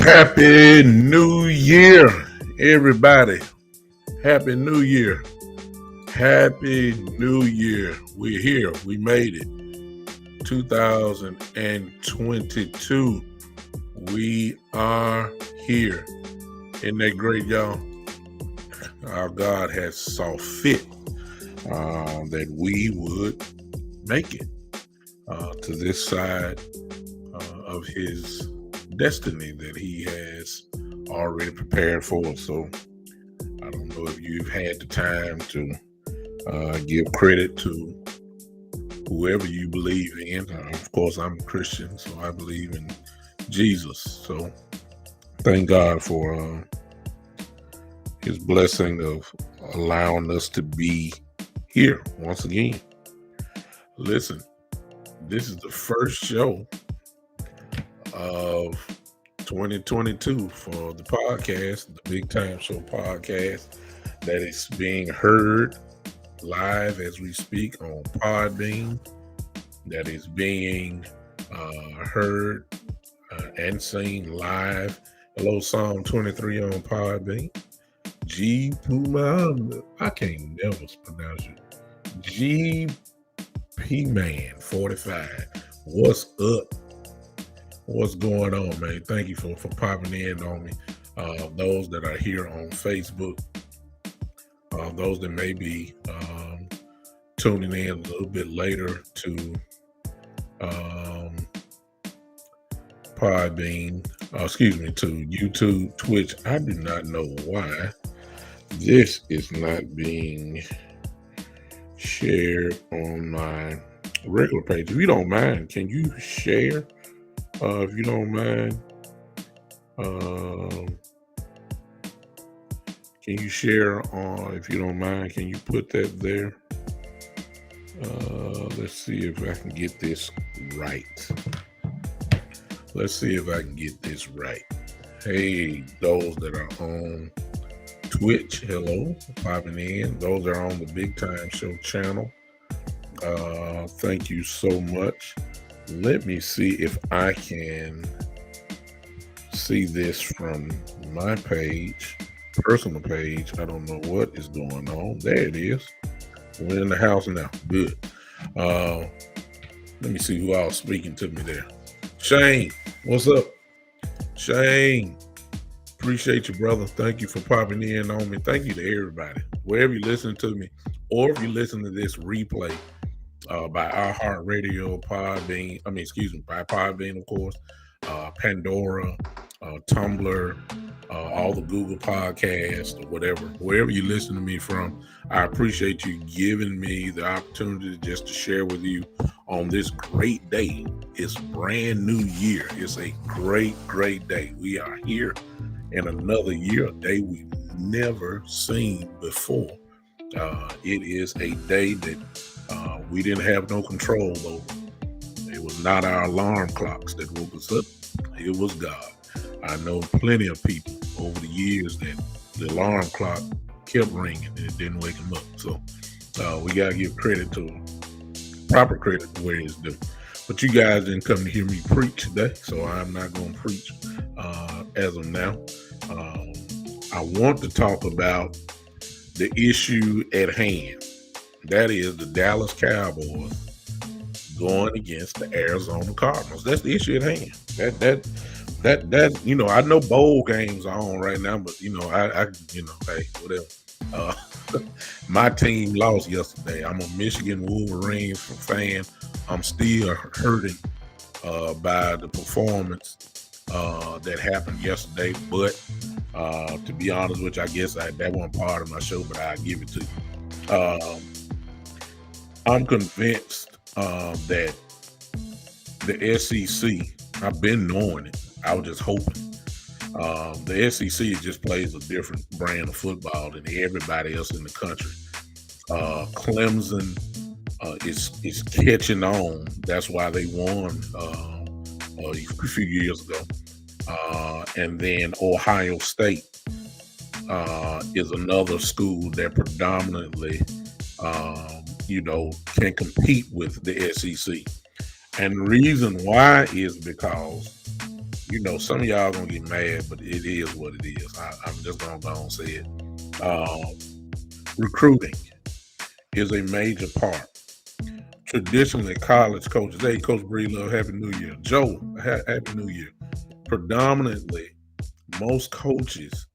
Happy New Year, everybody. Happy New Year. Happy New Year. We're here. We made it. 2022. We are here. Isn't that great, y'all? Our God has saw fit that we would make it to this side of his destiny that he has already prepared for us. So I don't know if you've had the time to give credit to whoever you believe in. Of course, I'm a Christian, so I believe in Jesus. So thank God for his blessing of allowing us to be here once again. Listen, this is the first show of 2022 for the podcast, the Big Time Show podcast, that is being heard live as we speak on Podbean, that is being heard and seen live. Hello, Psalm 23 on Podbean. G Puma, I can't never pronounce it. GP Man 45. What's up? What's going on, man? Thank you for popping in on me. Those that are here on Facebook, those that may be tuning in a little bit later to Podbean, to YouTube, Twitch. I do not know why this is not being shared on my regular page. If you don't mind, can you share? If you don't mind, can you share on, if you don't mind, can you put that there? Let's see if I can get this right. Hey, those that are on Twitch, hello, popping in. Those that are on the Big Time Show channel, thank you so much. Let me see if I can see this from my page, personal page. I don't know what is going on. There it is. We're in the house now. Good. Let me see who I was speaking to me there. Shane, what's up? Shane, appreciate you, brother. Thank you for popping in on me. Thank you to everybody. Wherever you listen to me, or if you listen to this replay, by iHeartRadio, by Podbean, of course, Pandora, Tumblr, all the Google podcasts or whatever, wherever you listen to me from. I appreciate you giving me the opportunity just to share with you on this great day. It's brand new year. It's a great, great day. We are here in another year, a day we've never seen before. It is a day that we didn't have no control over. It was not our alarm clocks that woke us up. It was God. I know plenty of people over the years that the alarm clock kept ringing and it didn't wake them up. So we got to give credit to them, proper credit where it's due. But you guys didn't come to hear me preach today, so I'm not going to preach as of now. I want to talk about the issue at hand. That is the Dallas Cowboys going against the Arizona Cardinals. That's the issue at hand. That I know bowl games are on right now, but hey, whatever. Uh, my team lost yesterday. I'm a Michigan Wolverines fan. I'm still hurting by the performance that happened yesterday. But to be honest with you, I guess that wasn't part of my show, but I'll give it to you. I'm convinced that the SEC, I've been knowing it. I was just hoping. The SEC just plays a different brand of football than everybody else in the country. Clemson is catching on. That's why they won a few years ago. And then Ohio State is another school that predominantly, can compete with the SEC. And the reason why is because, some of y'all gonna get mad, but it is what it is. I'm just gonna go and say it. Recruiting is a major part. Traditionally, college coaches, hey, Coach Breedlove, Happy New Year. Joe, Happy New Year. Predominantly, most coaches,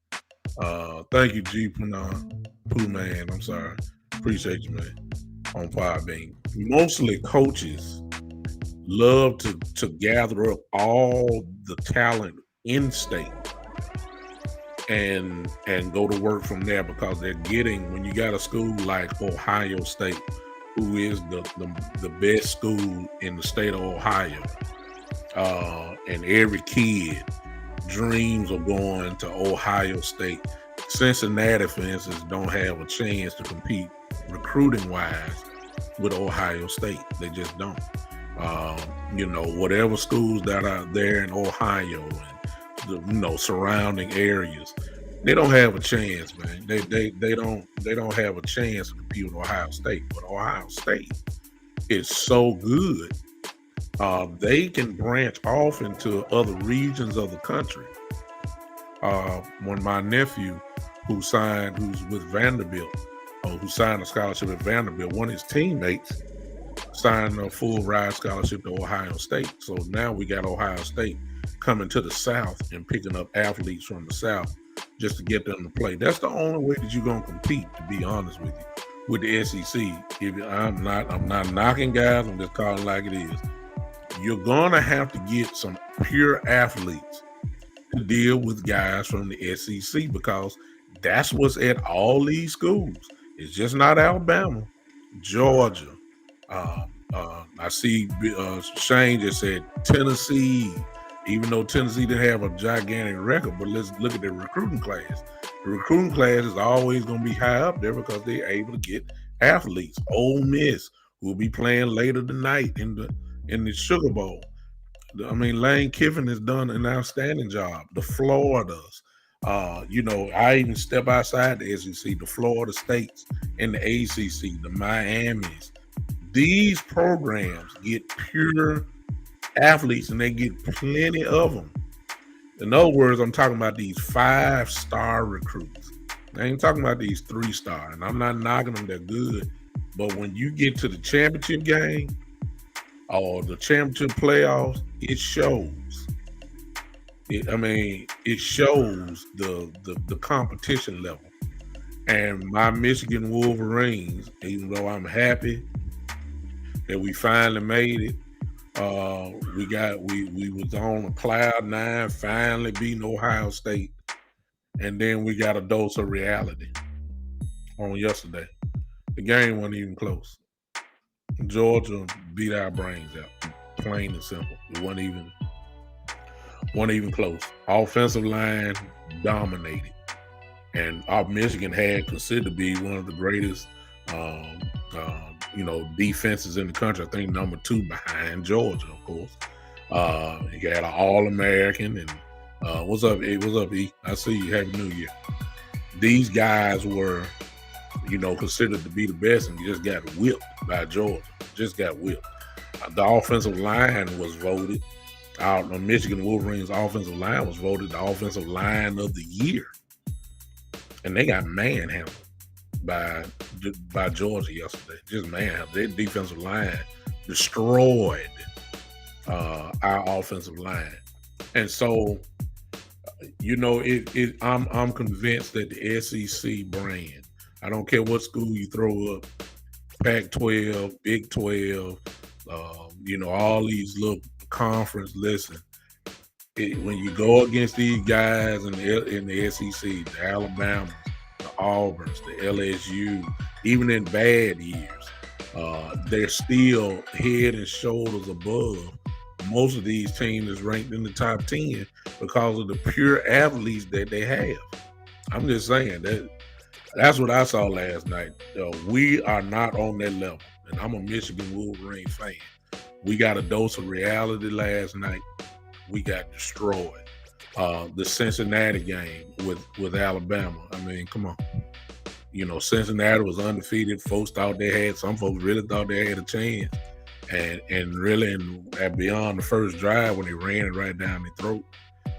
thank you, G. Pooh Man, I'm sorry. Appreciate you, man, on Podbean. Mostly coaches love to gather up all the talent in state and go to work from there, because they're getting, when you got a school like Ohio State, who is the best school in the state of Ohio, and every kid dreams of going to Ohio State. Cincinnati, for instance, don't have a chance to compete recruiting wise with Ohio State. They just don't. Whatever schools that are there in Ohio and the surrounding areas, they don't have a chance, man. They don't have a chance to compete with Ohio State. But Ohio State is so good, they can branch off into other regions of the country. When my nephew, who's with Vanderbilt, who signed a scholarship at Vanderbilt, one of his teammates signed a full ride scholarship to Ohio State. So now we got Ohio State coming to the South and picking up athletes from the South just to get them to play. That's the only way that you're gonna compete, to be honest with you, with the SEC. I'm not knocking guys, I'm just calling it like it is. You're gonna have to get some pure athletes to deal with guys from the SEC, because that's what's at all these schools. It's just not Alabama, Georgia. I see Shane just said Tennessee, even though Tennessee didn't have a gigantic record, but let's look at the recruiting class. The recruiting class is always going to be high up there because they're able to get athletes. Ole Miss, who will be playing later tonight in the Sugar Bowl. I mean, Lane Kiffin has done an outstanding job. The Floridas, I even step outside the SEC, the Florida States and the ACC, the Miamis. These programs get pure athletes, and they get plenty of them. In other words, I'm talking about these 5-star recruits. I ain't talking about these 3-star, and I'm not knocking them, they're good. But when you get to the championship game or the championship playoffs, it shows. It shows the competition level. And my Michigan Wolverines, even though I'm happy that we finally made it, we was on a cloud 9, finally beating Ohio State. And then we got a dose of reality on yesterday. The game wasn't even close. Georgia beat our brains out, plain and simple. It wasn't even close. Offensive line dominated, and our Michigan had considered to be one of the greatest, defenses in the country. I think number 2 behind Georgia, of course. You had an All-American, and what's up, E? What's up, E? I see you. Happy New Year. These guys were, considered to be the best, and just got whipped by Georgia. Just got whipped. The offensive line was voted. Our Michigan Wolverines offensive line was voted the offensive line of the year, and they got manhandled by Georgia yesterday. Just manhandled. Their defensive line destroyed our offensive line, and so I'm convinced that the SEC brand. I don't care what school you throw up, Pac-12, Big 12, all these little conference. Listen, when you go against these guys in the SEC, the Alabama, the Auburns, the LSU, even in bad years, they're still head and shoulders above most of these teams that's ranked in the top 10 because of the pure athletes that they have. I'm just saying that's what I saw last night. We are not on that level, and I'm a Michigan Wolverine fan. We got a dose of reality last night. We got destroyed. The Cincinnati game with Alabama. I mean, come on. Cincinnati was undefeated. Some folks really thought they had a chance. And really, beyond the first drive when they ran it right down their throat,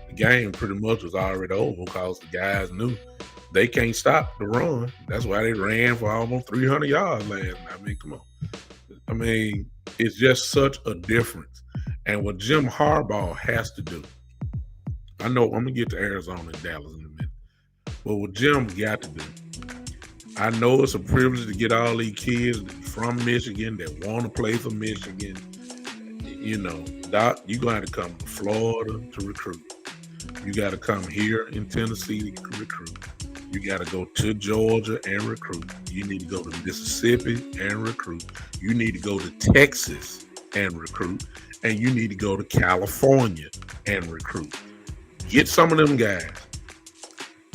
the game pretty much was already over because the guys knew they can't stop the run. That's why they ran for almost 300 yards last night. I mean, come on. I mean, it's just such a difference. And what Jim Harbaugh has to do, I know I'm going to get to Arizona and Dallas in a minute, but what Jim got to do, I know it's a privilege to get all these kids from Michigan that want to play for Michigan. Doc, you're going to have to come to Florida to recruit. You got to come here in Tennessee to recruit. You got to go to Georgia and recruit. You need to go to Mississippi and recruit. You need to go to Texas and recruit. And you need to go to California and recruit. Get some of them guys.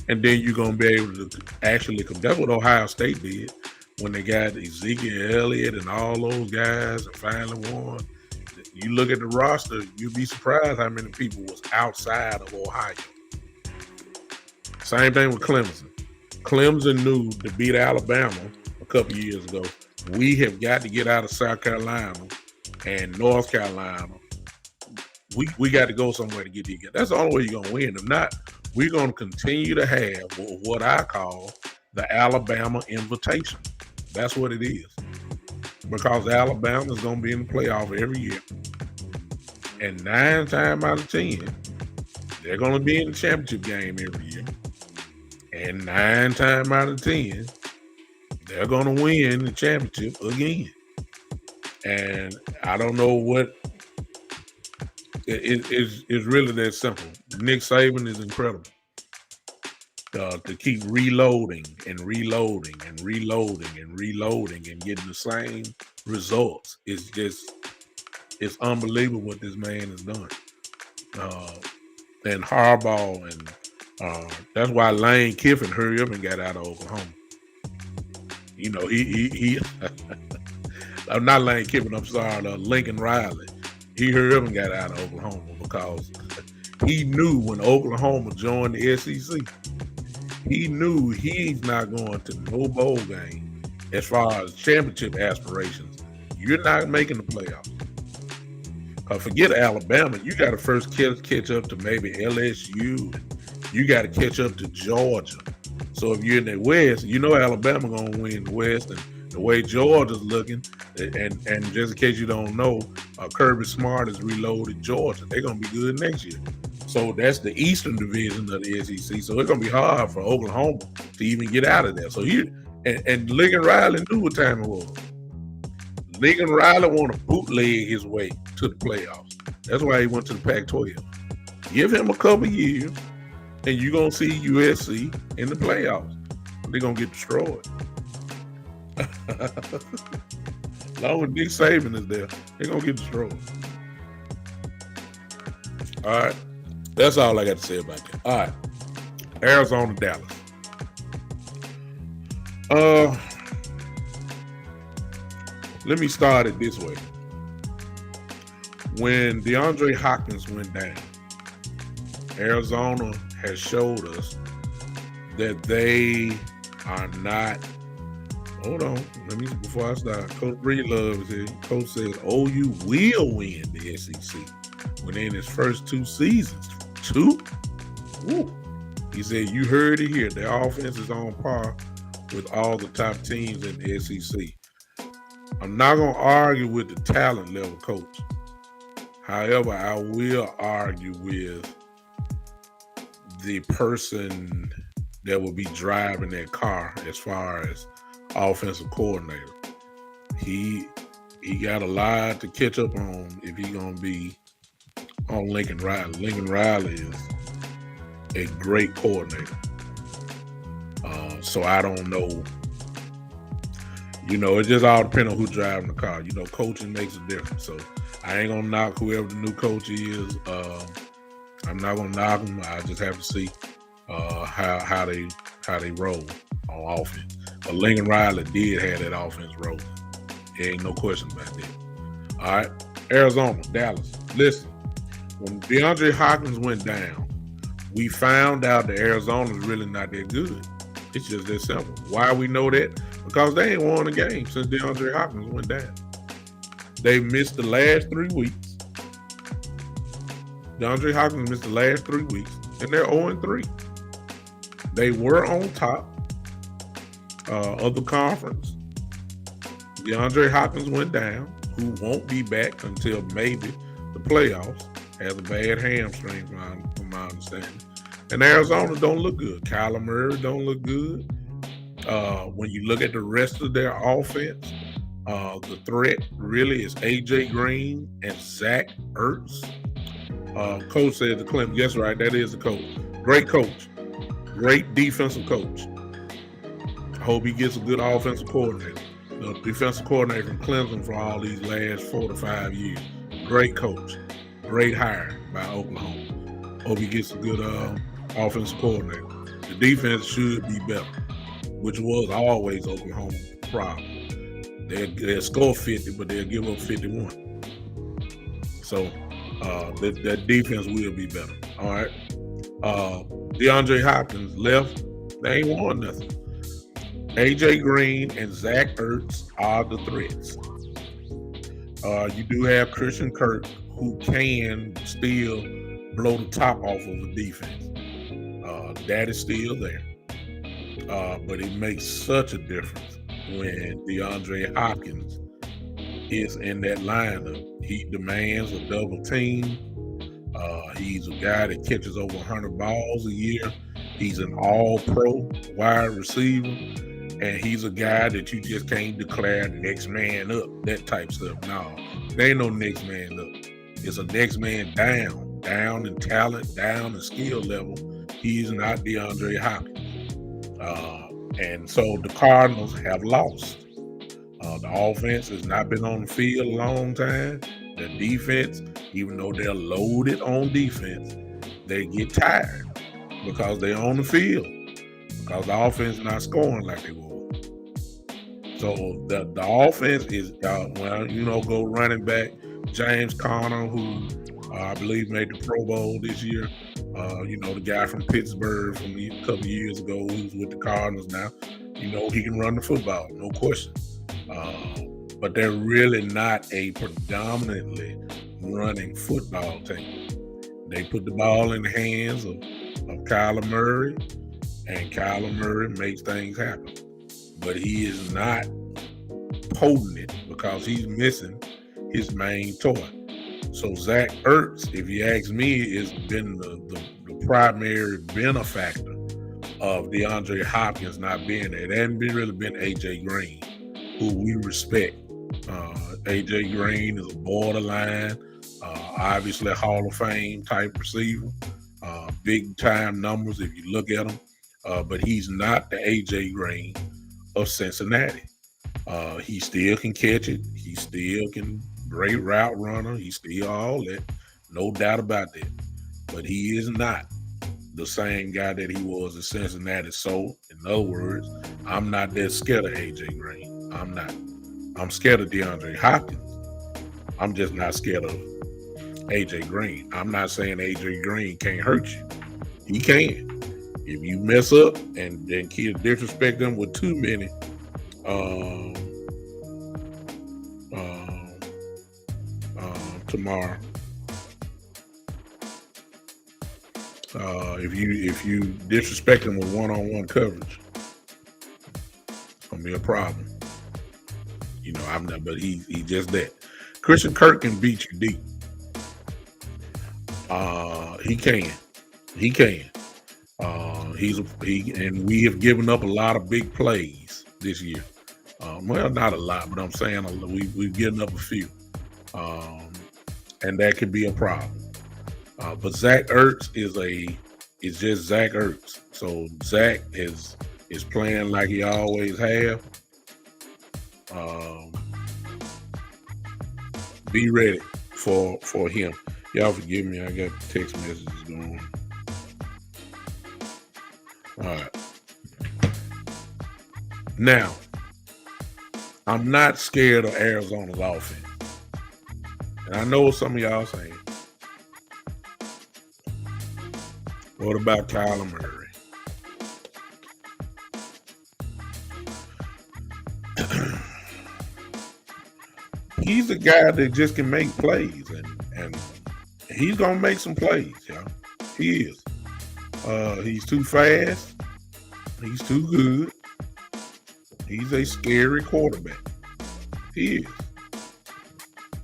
And then you're going to be able to actually come. That's what Ohio State did when they got Ezekiel Elliott and all those guys and finally won. You look at the roster, you'd be surprised how many people was outside of Ohio. Same thing with Clemson. Clemson knew to beat Alabama a couple years ago. We have got to get out of South Carolina and North Carolina. We got to go somewhere to get these guys. That's the only way you're going to win. If not, we're going to continue to have what I call the Alabama invitation. That's what it is. Because Alabama is going to be in the playoff every year. And 9 times out of 10, they're going to be in the championship game every year. And 9 times out of 10, they're going to win the championship again. And I don't know what it's really that simple. Nick Saban is incredible. To keep reloading and reloading and reloading and reloading and getting the same results. It's unbelievable what this man has done. And Harbaugh and that's why Lane Kiffin hurried up and got out of Oklahoma. He I'm not Lane Kiffin, I'm sorry, Lincoln Riley. He hurried up and got out of Oklahoma because he knew when Oklahoma joined the SEC, he knew he's not going to no bowl game as far as championship aspirations. You're not making the playoffs. Forget Alabama. You got to first catch up to maybe LSU. You got to catch up to Georgia. So if you're in the West, Alabama going to win the West. And the way Georgia's looking, and just in case you don't know, Kirby Smart has reloaded Georgia. They're going to be good next year. So that's the Eastern Division of the SEC. So it's going to be hard for Oklahoma to even get out of there. So and Lincoln Riley knew what time it was. Lincoln Riley want to bootleg his way to the playoffs. That's why he went to the Pac-12. Give him a couple years. And you're going to see USC in the playoffs. They're going to get destroyed. As long as Nick Saban is there, they're going to get destroyed. All right. That's all I got to say about that. All right. Arizona, Dallas. Let me start it this way. When DeAndre Hopkins went down, Arizona has showed us that they are not. Hold on, before I start. Coach Breedlove is here. Coach says OU will win the SEC. When in his first 2 seasons, 2. Woo. He said you heard it here. Their offense is on par with all the top teams in the SEC. I'm not gonna argue with the talent level, Coach. However, I will argue with the person that will be driving that car as far as offensive coordinator. He got a lot to catch up on if he's gonna be on Lincoln Riley. Lincoln Riley is a great coordinator. So I don't know. It just all depends on who's driving the car. Coaching makes a difference. So I ain't gonna knock whoever the new coach is. I'm not gonna knock them. I just have to see how they roll on offense. But Lincoln Riley did have that offense rolling. There ain't no question about that. All right, Arizona, Dallas. Listen, when DeAndre Hopkins went down, we found out that Arizona's really not that good. It's just that simple. Why we know that? Because they ain't won a game since DeAndre Hopkins went down. They missed the last 3 weeks. DeAndre Hopkins missed the last 3 weeks, and they're 0-3. They were on top of the conference. DeAndre Hopkins went down, who won't be back until maybe the playoffs. Has a bad hamstring, from my understanding. And Arizona don't look good. Kyler Murray don't look good. When you look at the rest of their offense, the threat really is A.J. Green and Zach Ertz. Coach said to Clemson, yes, right, that is the coach. Great coach. Great defensive coach. I hope he gets a good offensive coordinator. The defensive coordinator from Clemson for all these last 4 to 5 years. Great coach. Great hire by Oklahoma. Hope he gets a good offensive coordinator. The defense should be better, which was always Oklahoma's problem. They'll score 50, but they'll give up 51. So that defense will be better. All right. DeAndre Hopkins left. They ain't won nothing. A.J. Green and Zach Ertz are the threats. You do have Christian Kirk, who can still blow the top off of a defense. That is still there. But it makes such a difference when DeAndre Hopkins is in that lineup. He demands a double team. He's a guy that catches over 100 balls a year. He's an all-pro wide receiver. And he's a guy that you just can't declare next man up, that type stuff. No, there ain't no next man up. It's a next man down in talent, down in skill level. He's not DeAndre Hopkins. And so the Cardinals have lost. The offense has not been on the field a long time. The defense, even though they're loaded on defense, they get tired because they're on the field. Because the offense is not scoring like they were. So the offense is, go running back James Conner, who I believe made the Pro Bowl this year. The guy from Pittsburgh from a couple of years ago who's with the Cardinals now. He can run the football, no question. But they're really not a predominantly running football team. They put the ball in the hands of Kyler Murray, and Kyler Murray makes things happen. But he is not potent because he's missing his main toy. So Zach Ertz, if you ask me, has been the primary benefactor of DeAndre Hopkins not being there. It hasn't really been A.J. Green, who we respect. A.J. Green is a borderline, obviously Hall of Fame type receiver. big time numbers if you look at him. But he's not the AJ Green of Cincinnati. He still can catch it. He still can great route runner. He still all that. No doubt about that. But he is not the same guy that he was in Cincinnati. So, in other words, I'm not that scared of AJ Green. I'm not. I'm scared of DeAndre Hopkins. I'm just not scared of AJ Green. I'm not saying AJ Green can't hurt you. He can. If you mess up and then kids disrespect them with too many tomorrow. If you disrespect him with one-on-one coverage, it's gonna be a problem. You know, I'm not, but he just that. Christian Kirk can beat you deep. He can. He can. And we have given up a lot of big plays this year. Well, not a lot, but I'm saying we've given up a few, and that could be a problem. But Zach Ertz is just Zach Ertz. So Zach is playing like he always have. Be ready for him. Y'all forgive me. I got text messages going. All right. Now, I'm not scared of Arizona's offense. And I know what some of y'all saying. What about Kyler Murray? He's a guy that just can make plays, and he's gonna make some plays, y'all. He is. He's too fast. He's too good. He's a scary quarterback. He is.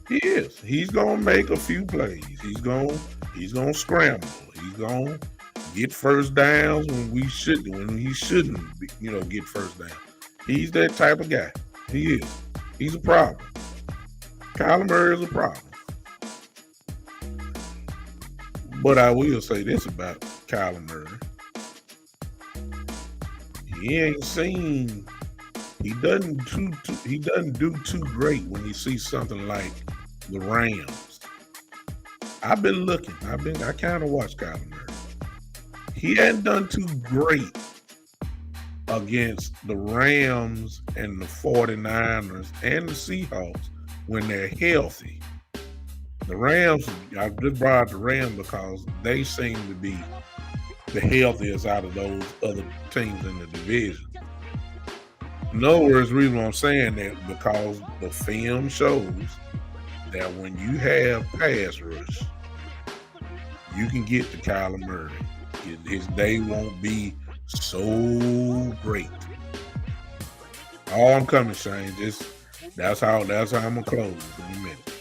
He is. He's gonna make a few plays. He's gonna scramble. He's gonna get first downs when he shouldn't, get first down. He's that type of guy. He is. He's a problem. Kyler Murray is a problem. But I will say this about Kyler Murray. He doesn't do too great when he sees something like the Rams. I've been looking. I kind of watched Kyler Murray. He hadn't done too great against the Rams and the 49ers and the Seahawks when they're healthy. The Rams, I just brought the Rams because they seem to be the healthiest out of those other teams in the division. In other words, the reason why I'm saying that because the film shows that when you have pass rush, you can get to Kyler Murray. His day won't be so great. Oh, I'm coming, Shane. That's how I'm gonna close in a minute.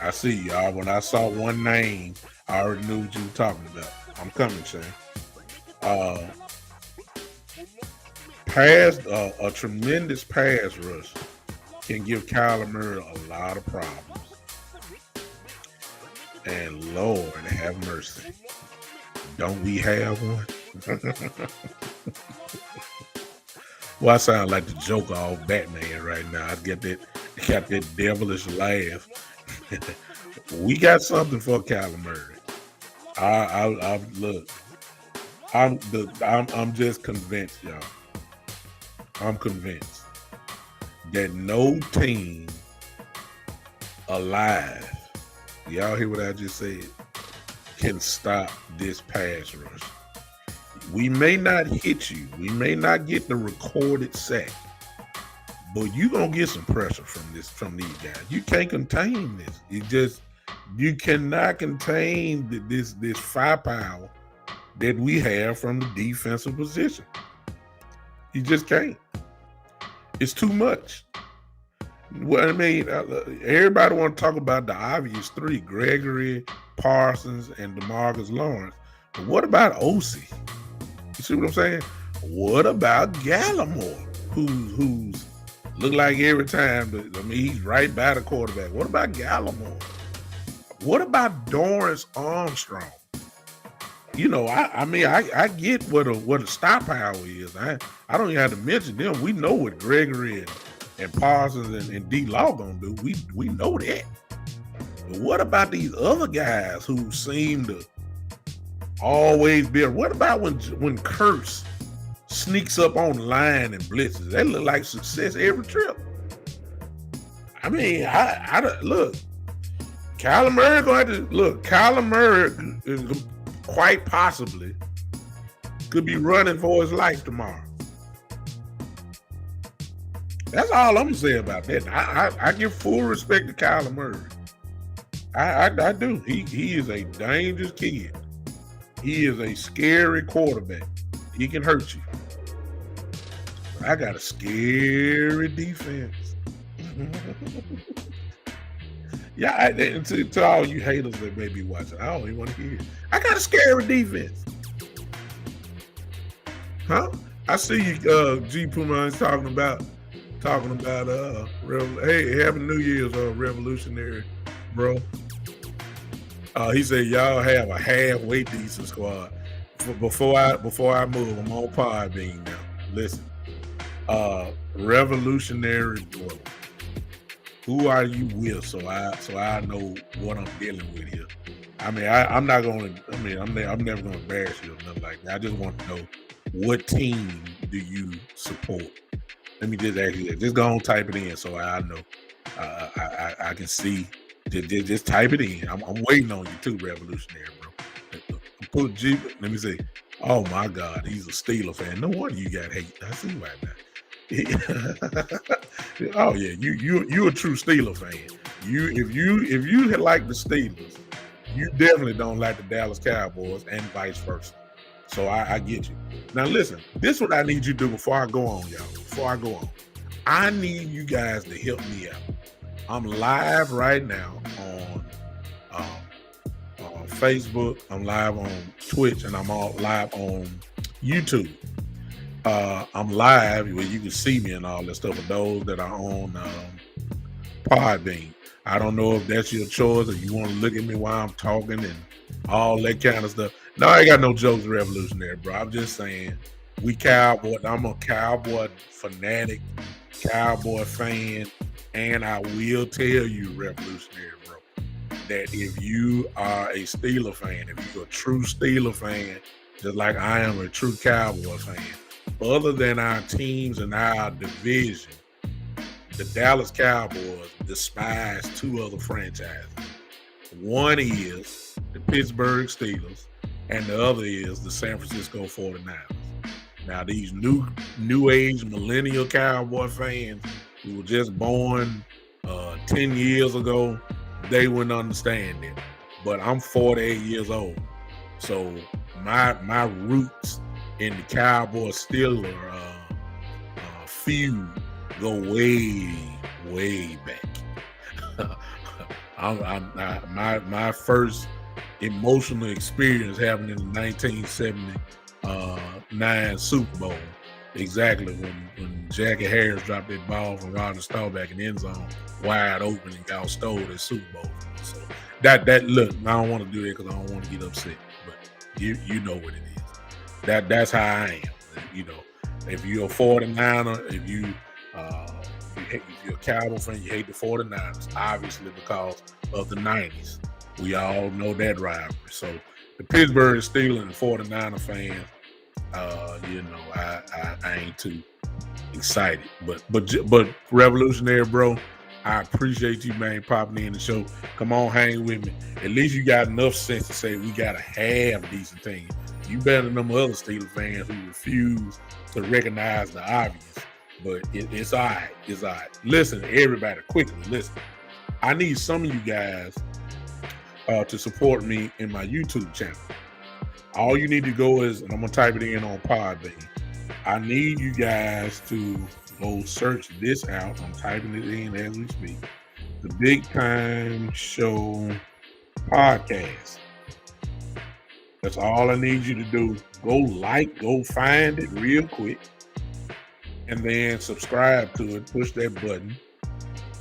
I see y'all. When I saw one name, I already knew what you were talking about. I'm coming, Shane. A tremendous pass rush can give Kyler Murray a lot of problems. And Lord have mercy. Don't we have one? Well, I sound like the Joker off Batman right now. I got that devilish laugh. We got something for Kyler Murray. I'm just convinced, y'all. I'm convinced that no team alive, y'all hear what I just said, can stop this pass rush. We may not hit you. We may not get the recorded sack, but you're going to get some pressure from these guys. You can't contain this. You cannot contain this firepower that we have from the defensive position. You just can't. It's too much. Well, I mean, everybody want to talk about the obvious three: Gregory, Parsons, and DeMarcus Lawrence. But what about OC? You see what I'm saying? What about Gallimore, who's look like every time? He's right by the quarterback. What about Gallimore? What about Dorrance Armstrong? I get what a star power is. I don't even have to mention them. We know what Gregory and Parsons and D Law gonna do. We know that. But what about these other guys who seem to always be? What about when Kurtz sneaks up on the line and blitzes? That look like success every trip. I mean, I look. Kyler Murray going to look. Kyler Murray is quite possibly could be running for his life tomorrow. That's all I'm gonna say about that. I give full respect to Kyler Murray. I do. He is a dangerous kid. He is a scary quarterback. He can hurt you. But I got a scary defense. Yeah, to all you haters that may be watching, I don't even want to hear it. I got a scary defense. Huh? I see you, G Puma is talking about hey, happy New Year's, revolutionary, bro. He said y'all have a halfway decent squad. Before I move, I'm on Podbean now. Listen, revolutionary, bro. Who are you with? So I know what I'm dealing with here. I mean, I'm not gonna. I mean, I'm never gonna embarrass you or nothing like that. I just want to know what team do you support. Let me just ask you that. Just go on, type it in so I know. I can see. Just type it in. I'm waiting on you too, revolutionary, bro. Put G. Let me see. Oh my God, he's a Steeler fan. No wonder you got hate. I see why now. Oh yeah, you a true Steeler fan. If you like the Steelers, you definitely don't like the Dallas Cowboys and vice versa. So I get you. Now listen, this is what I need you to do before I go on, y'all. Before I go on, I need you guys to help me out. I'm live right now on Facebook. I'm live on Twitch, and I'm all live on YouTube. I'm live where you can see me and all that stuff for those that are on Podbean. I don't know if that's your choice or you want to look at me while I'm talking and all that kind of stuff. No, I ain't got no jokes, revolutionary, bro. I'm just saying we Cowboy. I'm a Cowboy fanatic, Cowboy fan, and I will tell you, revolutionary, bro, that if you are a Steeler fan, if you're a true Steeler fan, just like I am a true Cowboy fan, other than our teams and our division, the Dallas Cowboys despise two other franchises. One is the Pittsburgh Steelers, and the other is the San Francisco 49ers. Now, these new age millennial Cowboy fans who were just born 10 years ago, they wouldn't understand it. But I'm 48 years old, so my roots in the Cowboy Steeler feud go way back. My first emotional experience happened in the 1979 Super Bowl. Exactly when Jackie Harris dropped that ball from Roger Staubach in the end zone, wide open, and y'all stole that Super Bowl. So that look, I don't want to do that because I don't want to get upset, but you know what it is. That's how I am. You know, if you're a 49er, if you're a Cowboy fan, you hate the 49ers, obviously because of the 90s. We all know that rivalry. So the Pittsburgh Steelers and 49er fans, I ain't too excited. But revolutionary, bro, I appreciate you, man, popping in the show. Come on, hang with me. At least you got enough sense to say we got to have decent teams. You better than them other Steelers fans who refuse to recognize the obvious. But it's all right. It's all right. Listen, everybody, quickly, listen. I need some of you guys to support me in my YouTube channel. All you need to go is, and I'm going to type it in on Podbean. I need you guys to go search this out. I'm typing it in as we speak. The Big Time Show Podcast. That's all I need you to do. Go find it real quick, and then subscribe to it. Push that button,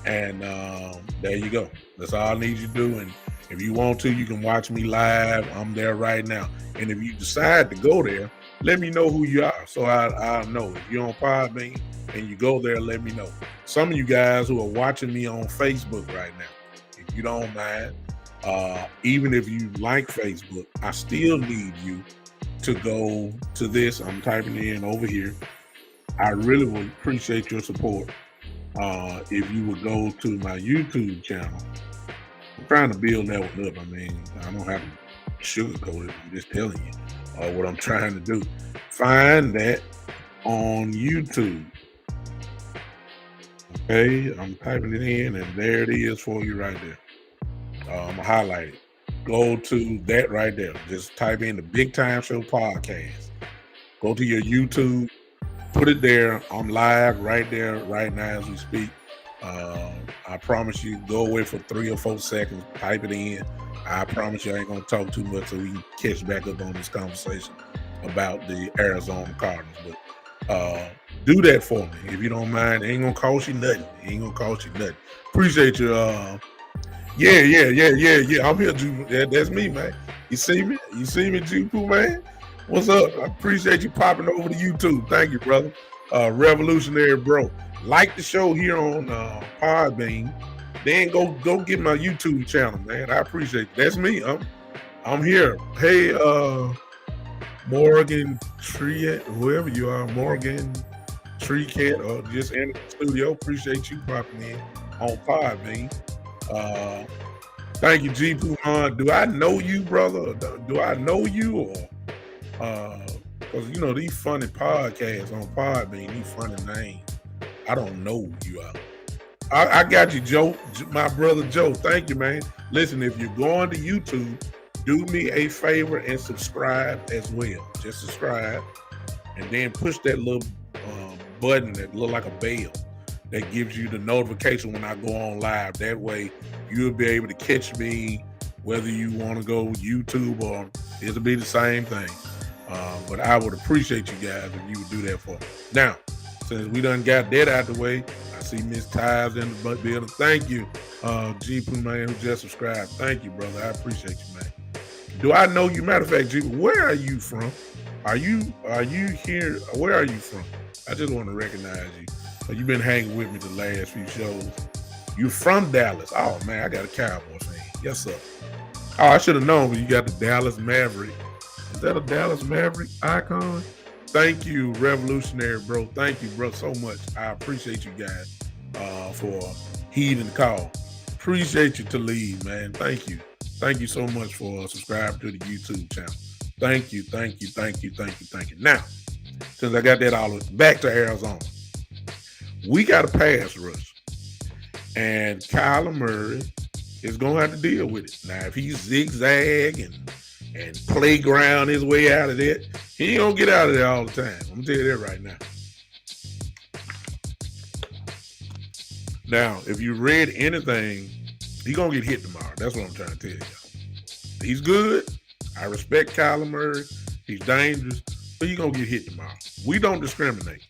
and there you go. That's all I need you to do. And If you want to, you can watch me live. I'm there right now. And if you decide to go there, let me know who you are. So I'll know. If you're on Podbean and you go there, let me know. Some of you guys who are watching me on Facebook right now, if you don't mind, even if you like Facebook, I still need you to go to this. I'm typing it in over here. I really would appreciate your support if you would go to my YouTube channel. I'm trying to build that one up. I mean, I don't have to sugarcoat it. I'm just telling you what I'm trying to do. Find that on YouTube. Okay, I'm typing it in, and there it is for you right there. I'm gonna highlight it. Go to that right there. Just type in the Big Time Show podcast. Go to your YouTube, put it there. I'm live right there, right now as we speak. I promise you, go away for 3 or 4 seconds, type it in. I promise you I ain't gonna talk too much so we can catch back up on this conversation about the Arizona Cardinals. But do that for me if you don't mind. It ain't gonna cost you nothing. It ain't gonna cost you nothing. Appreciate you. Yeah. I'm here, Ju. That's me, man. You see me? You see me, Ju, man? What's up? I appreciate you popping over to YouTube. Thank you, brother. Revolutionary Bro. Like the show here on Podbean. Then go get my YouTube channel, man. I appreciate it. That's me. I'm here. Hey, Morgan Tree, whoever you are, Morgan Tree Cat, or just in the studio. Appreciate you popping in on Podbean. Thank you, G Puman. Do I know you, brother? Do I know you, or because you know these funny podcasts on Podbean, these funny names. I don't know who you are. I got you, Joe, my brother Joe. Thank you, man. Listen, if you're going to YouTube, do me a favor and subscribe as well. Just subscribe, and then push that little button that look like a bell that gives you the notification when I go on live. That way, you'll be able to catch me whether you want to go YouTube or it'll be the same thing. But I would appreciate you guys if you would do that for me. Now, since we done got that out the way, I see Miss Tyves in the building. Thank you, G Poo man, who just subscribed. Thank you, brother. I appreciate you, man. Do I know you? Matter of fact, G, where are you from? Are you here? Where are you from? I just want to recognize you. You've been hanging with me the last few shows. You're from Dallas. Oh man, I got a Cowboys fan. Yes, sir. Oh, I should have known, but you got the Dallas Maverick. Is that a Dallas Maverick icon? Thank you, Revolutionary Bro. Thank you, bro, so much. I appreciate you guys for heeding the call. Appreciate you, Talib, man. Thank you. Thank you so much for subscribing to the YouTube channel. Thank you. Now, since I got that all back to Arizona, we got a pass rush. And Kyler Murray is going to have to deal with it. Now, if he's zigzag and playground his way out of that, he ain't going to get out of there all the time. I'm going to tell you that right now. Now, if you read anything, he's going to get hit tomorrow. That's what I'm trying to tell y'all. He's good. I respect Kyler Murray. He's dangerous, but he's going to get hit tomorrow. We don't discriminate.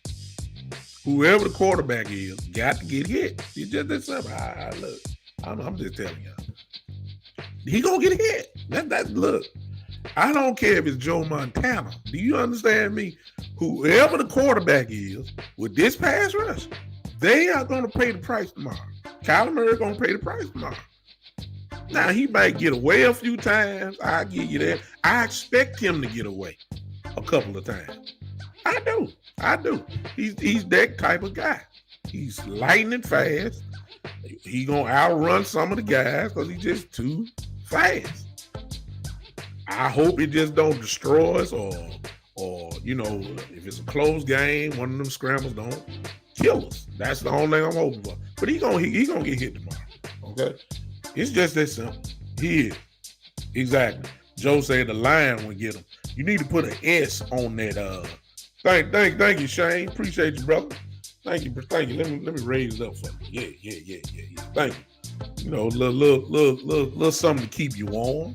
Whoever the quarterback is, got to get hit. It's just that simple. Look, I'm just telling y'all. He going to get hit. Look, I don't care if it's Joe Montana. Do you understand me? Whoever the quarterback is with this pass rush, they are going to pay the price tomorrow. Kyler Murray going to pay the price tomorrow. Now, he might get away a few times. I'll give you that. I expect him to get away a couple of times. I do. He's that type of guy. He's lightning fast. He going to outrun some of the guys because he's just too fast. I hope it just don't destroy us or you know, if it's a close game, one of them scrambles don't kill us. That's the only thing I'm hoping for. But he gonna get hit tomorrow. Okay? It's just that simple. He is. Exactly. Joe said the lion would get him. You need to put an S on that. Thank you, Shane. Appreciate you, brother. Thank you. Let me raise it up for you. Yeah. Thank you. You know, little something to keep you warm.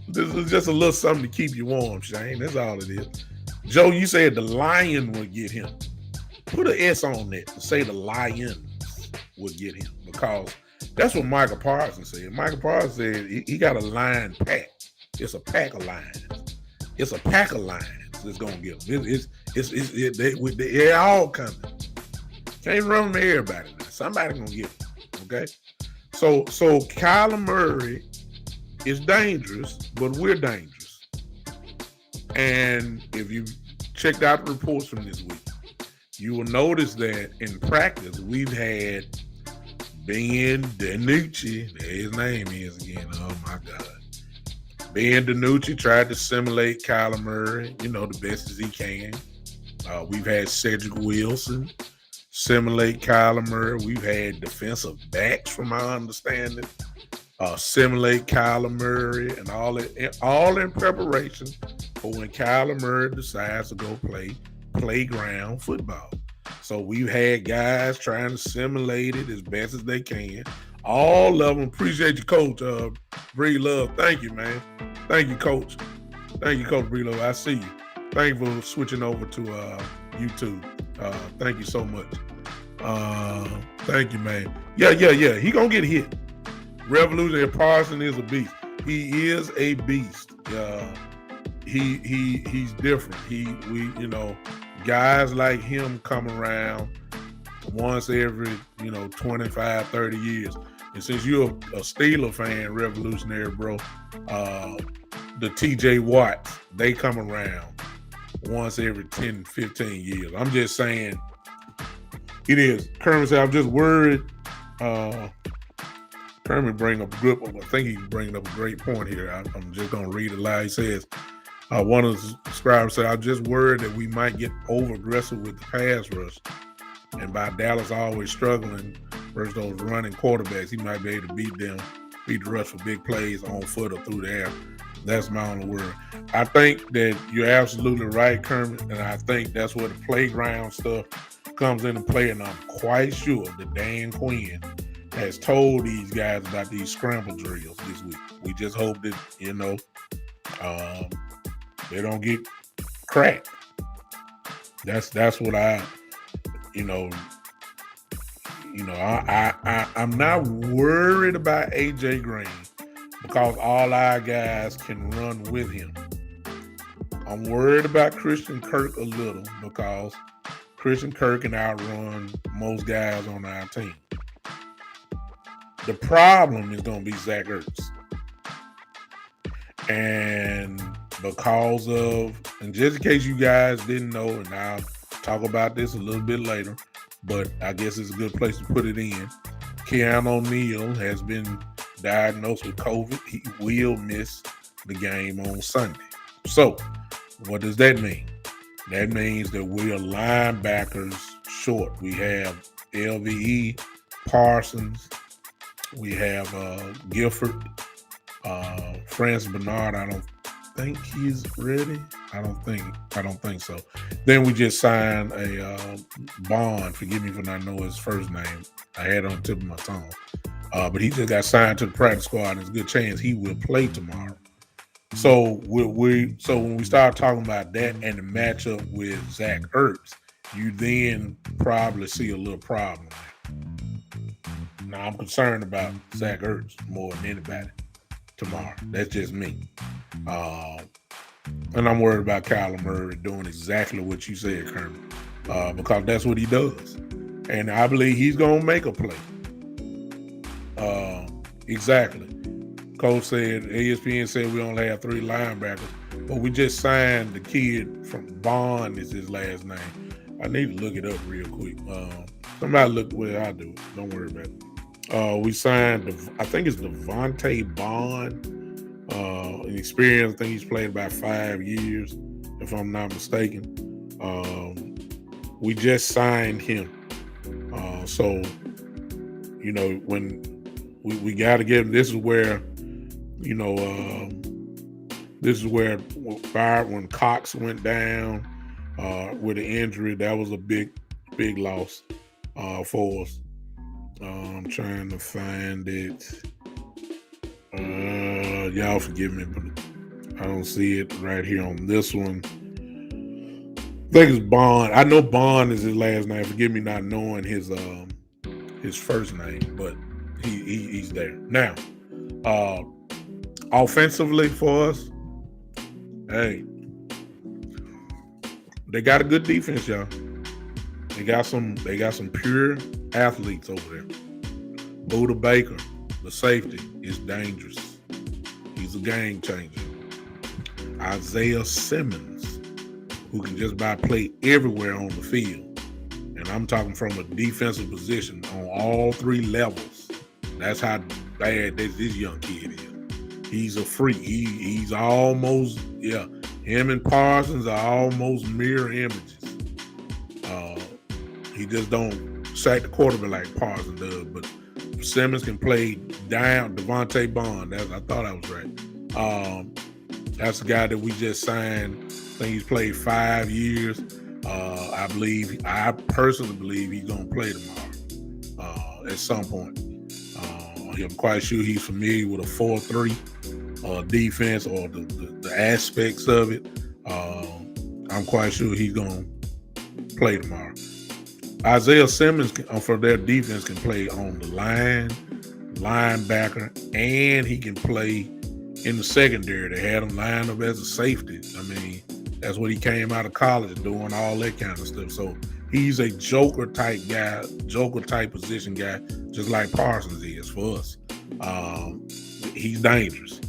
This is just a little something to keep you warm, Shane. That's all it is. Joe, you said the lion would get him. Put an S on that to say the lions would get him because That's what Michael Parsons said. Michael Parsons said he got a line pack. It's a pack of lines. It's a pack of lines that's gonna get them. They're all coming. Can't run from everybody now. Somebody gonna get them. Okay. So Kyler Murray is dangerous, but we're dangerous. And if you checked out the reports from this week, you will notice that in practice we've had Ben DiNucci, there his name is again. Oh my God. Ben DiNucci tried to simulate Kyler Murray, the best as he can. We've had Cedric Wilson simulate Kyler Murray. We've had defensive backs, from my understanding, simulate Kyler Murray, and all in preparation for when Kyler Murray decides to go play playground football. So we've had guys trying to simulate it as best as they can. All of them. Appreciate you, Coach Bree Love. Thank you, man. Thank you, Coach. Thank you, Coach Bree Love. I see you. Thank you for switching over to YouTube. Thank you so much. Thank you, man. Yeah. He gonna get hit. Revolutionary Parson is a beast. He is a beast. He's different. Guys like him come around once every 25, 30 years. And since you're a Steeler fan, Revolutionary, bro, the TJ Watts, they come around once every 10, 15 years. I'm just saying it is. Kermit said, I'm just worried. Kermit bring up I think he's bringing up a great point here. I'm just going to read it loud. He says, one of the subscribers said, I'm just worried that we might get over-aggressive with the pass rush. And by Dallas always struggling versus those running quarterbacks, he might be able to beat the rush for big plays on foot or through the air. That's my only worry. I think that you're absolutely right, Kermit, and I think that's where the playground stuff comes into play, and I'm quite sure that Dan Quinn has told these guys about these scramble drills this week. We just hope that, they don't get cracked. That's what I'm not worried about AJ Green because all our guys can run with him. I'm worried about Christian Kirk a little because Christian Kirk can outrun most guys on our team. The problem is going to be Zach Ertz. And just in case you guys didn't know, and I'll talk about this a little bit later, but I guess it's a good place to put it in. Keanu O'Neal has been diagnosed with COVID. He will miss the game on Sunday. So, what does that mean? That means that we are linebackers short. We have LVE, Parsons, we have Gifford, Francis Bernard. I don't think he's ready. I don't think so. Then we just signed a Bond. Forgive me for not knowing his first name. I had it on the tip of my tongue. But he just got signed to the practice squad, and there's a good chance he will play tomorrow. So when we start talking about that and the matchup with Zach Ertz, you then probably see a little problem. Now I'm concerned about Zach Ertz more than anybody tomorrow. That's just me. And I'm worried about Kyler Murray doing exactly what you said, Kermit, because that's what he does. And I believe he's going to make a play. Exactly. Coach said, ESPN said we only have 3 linebackers, but we just signed the kid from Bond is his last name. I need to look it up real quick. Somebody look where I do it. Don't worry about it. We signed, I think it's Devontae Bond. An experience, I think he's played about 5 years, if I'm not mistaken. We just signed him. So, when we got to get him, this is where when Cox went down with an injury, that was a big loss for us. I'm trying to find it. Y'all forgive me, but I don't see it right here on this one. I think it's Bond. I know Bond is his last name. Forgive me not knowing his first name, but he's there. Now, offensively for us, hey, they got a good defense, y'all. They got some pure athletes over there. Buda Baker, the safety, is dangerous. He's a game changer. Isaiah Simmons, who can just about play everywhere on the field. And I'm talking from a defensive position on all three levels. That's how bad this young kid is. He's a freak. He's almost, him and Parsons are almost mirror images. He just don't sack the quarterback like Parsons does. But Simmons can play down. Devontae Bond, I thought I was right. That's the guy that we just signed. I think he's played 5 years. I personally believe he's going to play tomorrow at some point. I'm quite sure he's familiar with a 4-3 defense or the aspects of it. I'm quite sure he's going to play tomorrow. Isaiah Simmons for their defense can play on the line, linebacker, and he can play in the secondary. They had him lined up as a safety. I mean, that's what he came out of college doing, all that kind of stuff. So he's a joker type guy, joker type position guy, just like Parsons is for us. He's dangerous.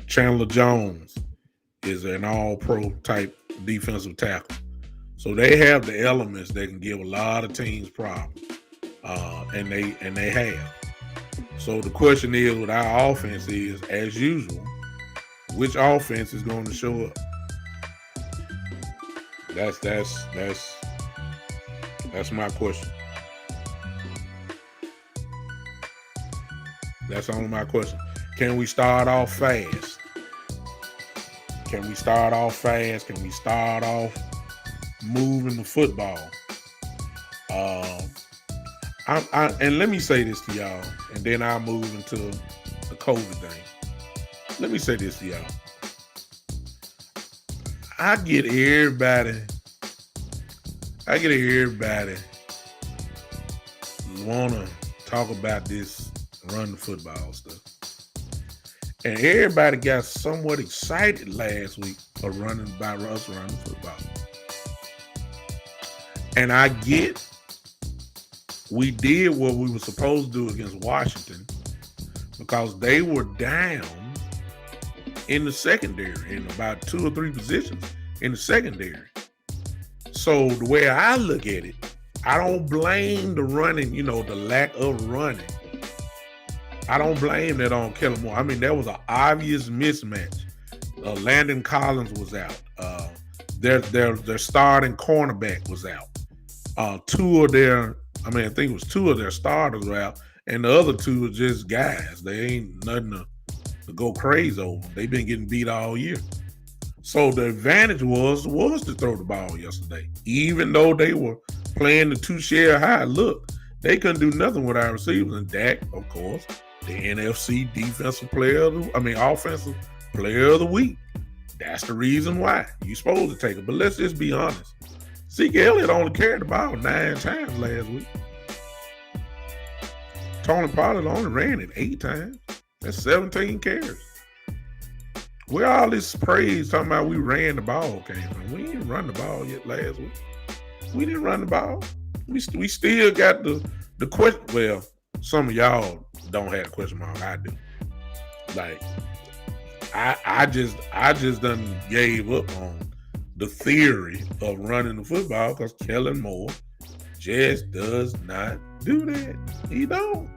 Chandler Jones is an all-pro type defensive tackle. So they have the elements that can give a lot of teams problems, and they have. So the question is, with our offense is, as usual, which offense is going to show up? That's my question. That's only my question. Can we start off fast? Can we start off moving the football? And let me say this to y'all, and then I'll move into the COVID thing. Let me say this to y'all. I get everybody want to talk about this run the football stuff. And everybody got somewhat excited last week for us running football. And I get we did what we were supposed to do against Washington because they were down in the secondary in about 2 or 3 positions in the secondary. So the way I look at it, I don't blame the running, the lack of running. I don't blame that on Kellen Moore. I mean, there was an obvious mismatch. Landon Collins was out. Their starting cornerback was out. I think it was 2 of their starters were out, and the other 2 were just guys. They ain't nothing to go crazy over. They've been getting beat all year. So the advantage was to throw the ball yesterday. Even though they were playing the 2-share high, look, they couldn't do nothing with our receivers. And Dak, of course, the NFC offensive player of the week. That's the reason why. You're supposed to take it. But let's just be honest. Zeke Elliott only carried the ball 9 times last week. Tony Pollard only ran it 8 times. That's 17 carries. Where all this praise talking about we ran the ball came from? We didn't run the ball yet last week. We didn't run the ball. We still got the question. Well, some of y'all don't have a question mark. I do. Like, I just done gave up on the theory of running the football because Kellen Moore just does not do that. He don't.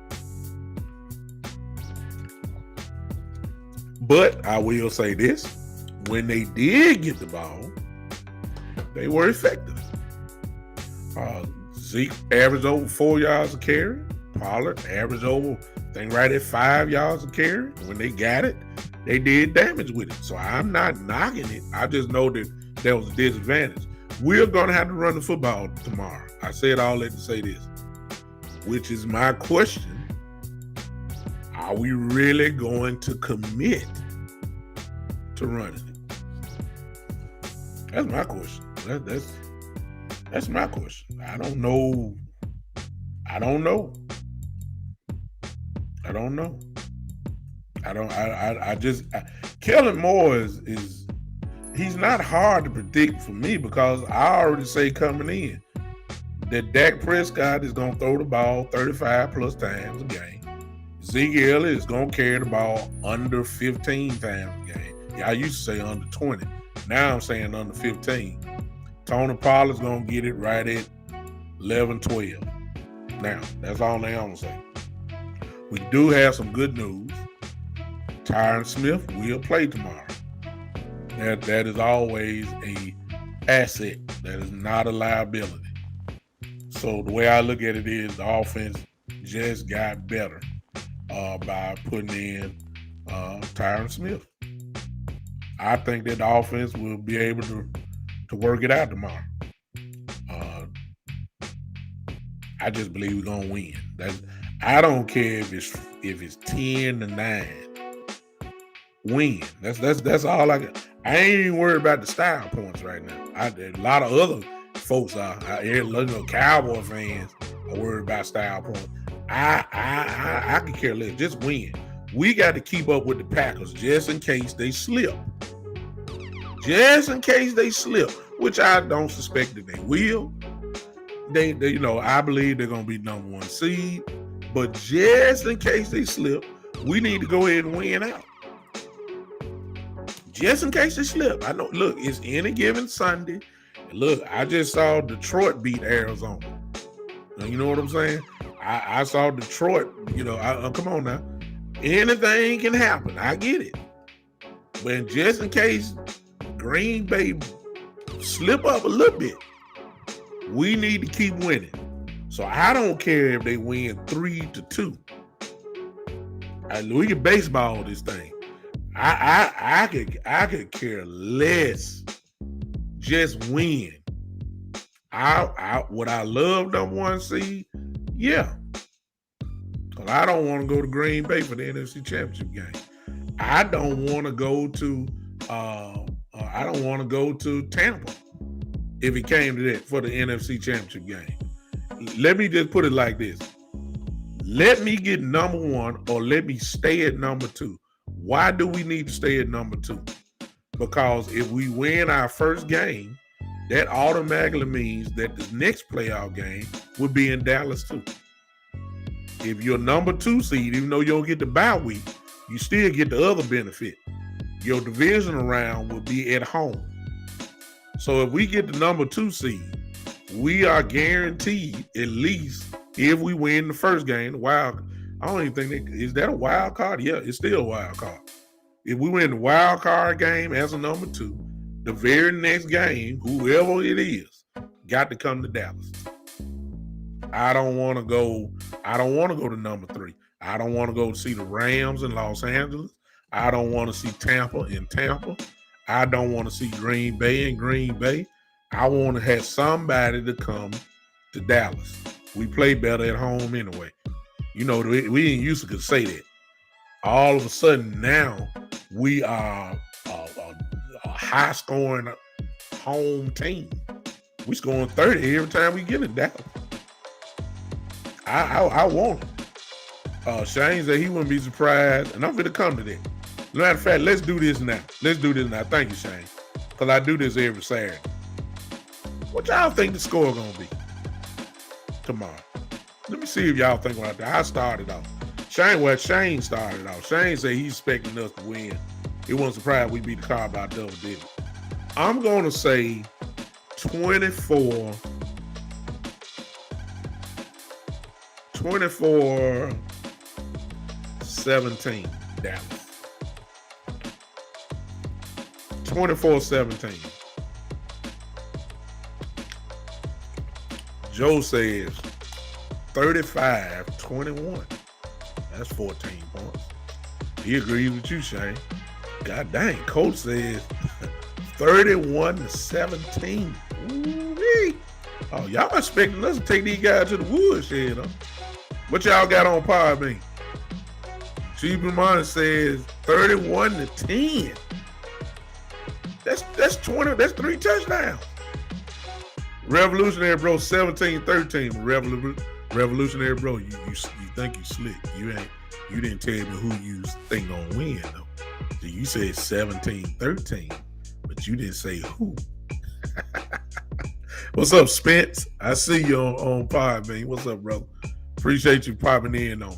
But I will say this. When they did get the ball, they were effective. Zeke averaged over 4 yards a carry. Pollard averaged over, I think, right at 5 yards a carry. When they got it, they did damage with it. So I'm not knocking it. I just know that there was a disadvantage. We're going to have to run the football tomorrow. I said all that to say this, which is my question. Are we really going to commit to running it? That's my question. That's my question. I don't know. I don't know. Kellen Moore is he's not hard to predict for me because I already say coming in that Dak Prescott is going to throw the ball 35 plus times a game. Zeke Elliott is going to carry the ball under 15 times a game. Yeah, I used to say under 20. Now I'm saying under 15. Tony Pollard's going to get it right at 11, 12. Now, that's all I'm going to say. We do have some good news. Tyron Smith will play tomorrow. That is always a asset. That is not a liability. So the way I look at it is the offense just got better by putting in Tyron Smith. I think that the offense will be able to work it out tomorrow. I just believe we're gonna win. I don't care if it's 10-9. Win. That's all I got. I ain't even worried about the style points right now. A lot of other folks are. Cowboy fans are worried about style points. I could care less. Just win. We got to keep up with the Packers just in case they slip. Just in case they slip, which I don't suspect that they will. They I believe they're gonna be number 1 seed, but just in case they slip, we need to go ahead and win out. Just in case they slip. I know. Look, it's any given Sunday. Look, I just saw Detroit beat Arizona. Now, you know what I'm saying? I saw Detroit. Come on now. Anything can happen. I get it. But just in case Green Bay slip up a little bit, we need to keep winning. So I don't care if they win 3-2. We can baseball this thing. I could care less. Just win. Would I love number 1 seed? Yeah. Because I don't want to go to Green Bay for the NFC Championship game. I don't want to go to Tampa if it came to that for the NFC Championship game. Let me just put it like this. Let me get number 1 or let me stay at number 2. Why do we need to stay at number 2? Because if we win our first game, that automatically means that the next playoff game will be in Dallas too. If you're number 2 seed, even though you don't get the bye week, you still get the other benefit. Your divisional round will be at home. So if we get the number 2 seed, we are guaranteed, at least if we win the first game, I don't even think is that a wild card? Yeah, it's still a wild card. If we win the wild card game as a number 2, the very next game, whoever it is, got to come to Dallas. I don't want to go to number 3. I don't want to go see the Rams in Los Angeles. I don't want to see Tampa in Tampa. I don't want to see Green Bay in Green Bay. I want to have somebody to come to Dallas. We play better at home anyway. We didn't used to could say that. All of a sudden now, we are a high-scoring home team. We scoring 30 every time we get in Dallas. I want it. Shane said he wouldn't be surprised, and I'm going to come to that. Matter of fact, let's do this now. Thank you, Shane, because I do this every Saturday. What y'all think the score going to be tomorrow? Let me see if y'all think about that. I started off. Shane started off. Shane said he's expecting us to win. He wasn't surprised we beat the car by double digits. I'm going to say 24-17 Dallas. 24-17. Joe says 35-21. That's 14 points. He agrees with you, Shane. God dang. Coach says 31-17. Ooh-wee. Oh, y'all expecting us to take these guys to the woodshed, huh? What y'all got on Podbean? Chief Lamont says 31-10. That's 20. That's 3 touchdowns. Revolutionary Bro 17-13. Revolutionary Bro, you think you slick. You ain't. You didn't tell me who you think gonna win though. So you said 17-13, but you didn't say who. What's up, Spence? I see you on Pod, man. What's up, brother? Appreciate you popping in on me.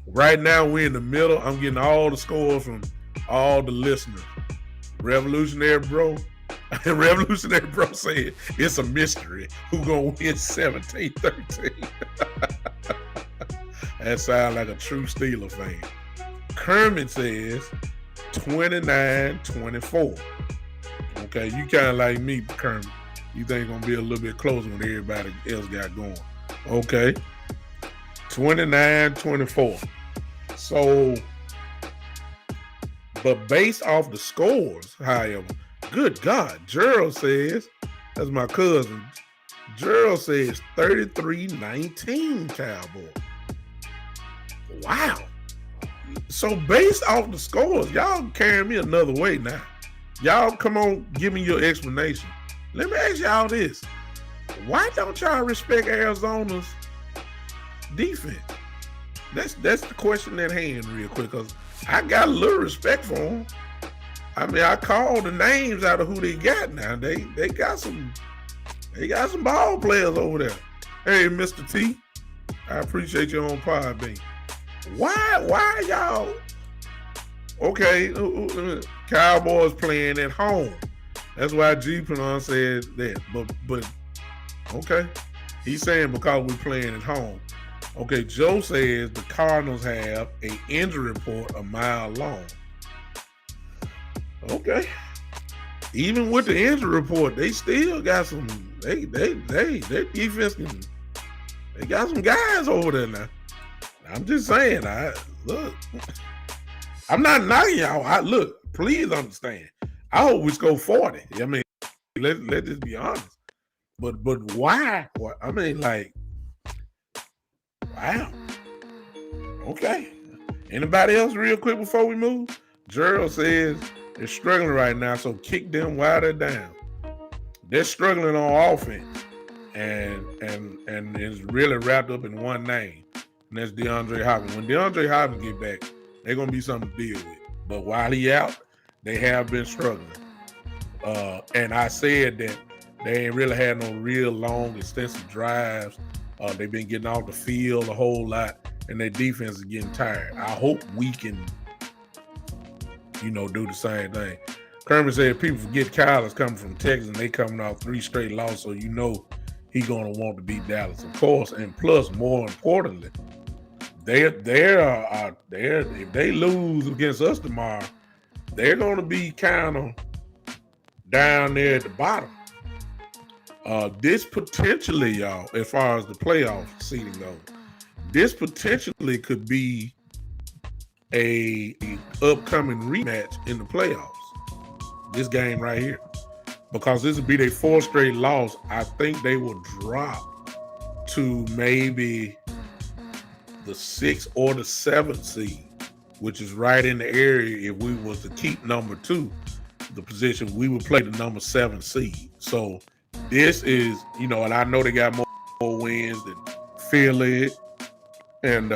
Right now, we're in the middle. I'm getting all the scores from all the listeners. Revolutionary Bro. Revolutionary Bro said it's a mystery who gonna win 17-13. That sounds like a true Steeler fan. Kermit says 29-24. Okay, you kind of like me, Kermit. You think it's going to be a little bit closer when everybody else got going. Okay. 29-24. So, but based off the scores, however, good God, Gerald says, that's my cousin, Gerald says 33-19 Cowboys. Wow. So based off the scores, y'all carry me another way now. Y'all come on, give me your explanation. Let me ask y'all this. Why don't y'all respect Arizona's defense? That's the question at hand real quick, because I got a little respect for them. I mean, I called the names out of who they got now. They got some ball players over there. Hey, Mr. T, I appreciate you on Podbean. Why y'all? Okay, Cowboys playing at home. That's why G Penon said that. But okay. He's saying because we're playing at home. Okay, Joe says the Cardinals have an injury report a mile long. Okay. Even with the injury report, they still got some they defense can, they got some guys over there now. I'm just saying, look. I'm not knocking y'all. Look, please understand. I hope we score 40. I mean, let's just be honest. But why? I mean, like, wow. Okay. Anybody else real quick before we move? Gerald says they're struggling right now, so kick them while they're down. They're struggling on offense. And it's really wrapped up in one name. And that's DeAndre Hopkins. When DeAndre Hopkins get back, they're going to be something to deal with. But while he out, they have been struggling. And I said that they ain't really had no real long, extensive drives. They've been getting off the field a whole lot, and their defense is getting tired. I hope we can, do the same thing. Kermit said people forget Kyle is coming from Texas, and they coming off 3 straight losses, so he's going to want to beat Dallas, of course. And plus, more importantly, if they lose against us tomorrow, they're going to be kind of down there at the bottom. This potentially, y'all, as far as the playoff seeding goes, this potentially could be a upcoming rematch in the playoffs. This game right here, because this would be their 4th straight loss. I think they will drop to maybe the 6th or the 7th seed, which is right in the area. If we was to keep number 2, the position, we would play the number 7 seed. So this is, and I know they got more wins than Philly and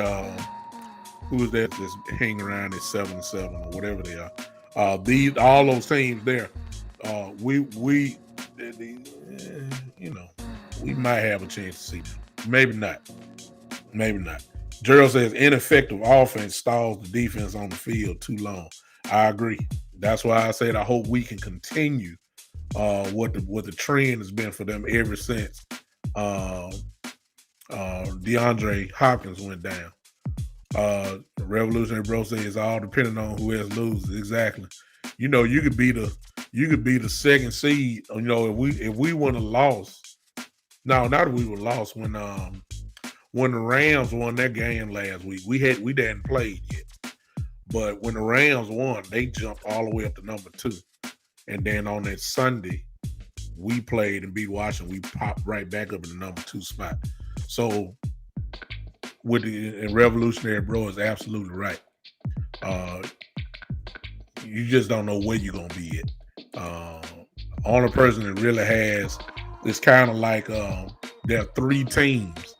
who is that that's hanging around at 7-7 or whatever they are. All those teams there, we might have a chance to see them. Maybe not. Gerald says ineffective offense stalls the defense on the field too long. I agree. That's why I said I hope we can continue what the trend has been for them ever since DeAndre Hopkins went down. Revolutionary Bro says it's all depending on who else loses. Exactly. You could be the 2nd seed. If we wouldn't have lost. No, not if we would have lost when the Rams won that game last week. We hadn't played yet. But when the Rams won, they jumped all the way up to number 2. And then on that Sunday, we played and beat Washington. We popped right back up in the number 2 spot. So and Revolutionary Bro is absolutely right. You just don't know where you're gonna be at. Only person that really has, it's kind of like there are 3 teams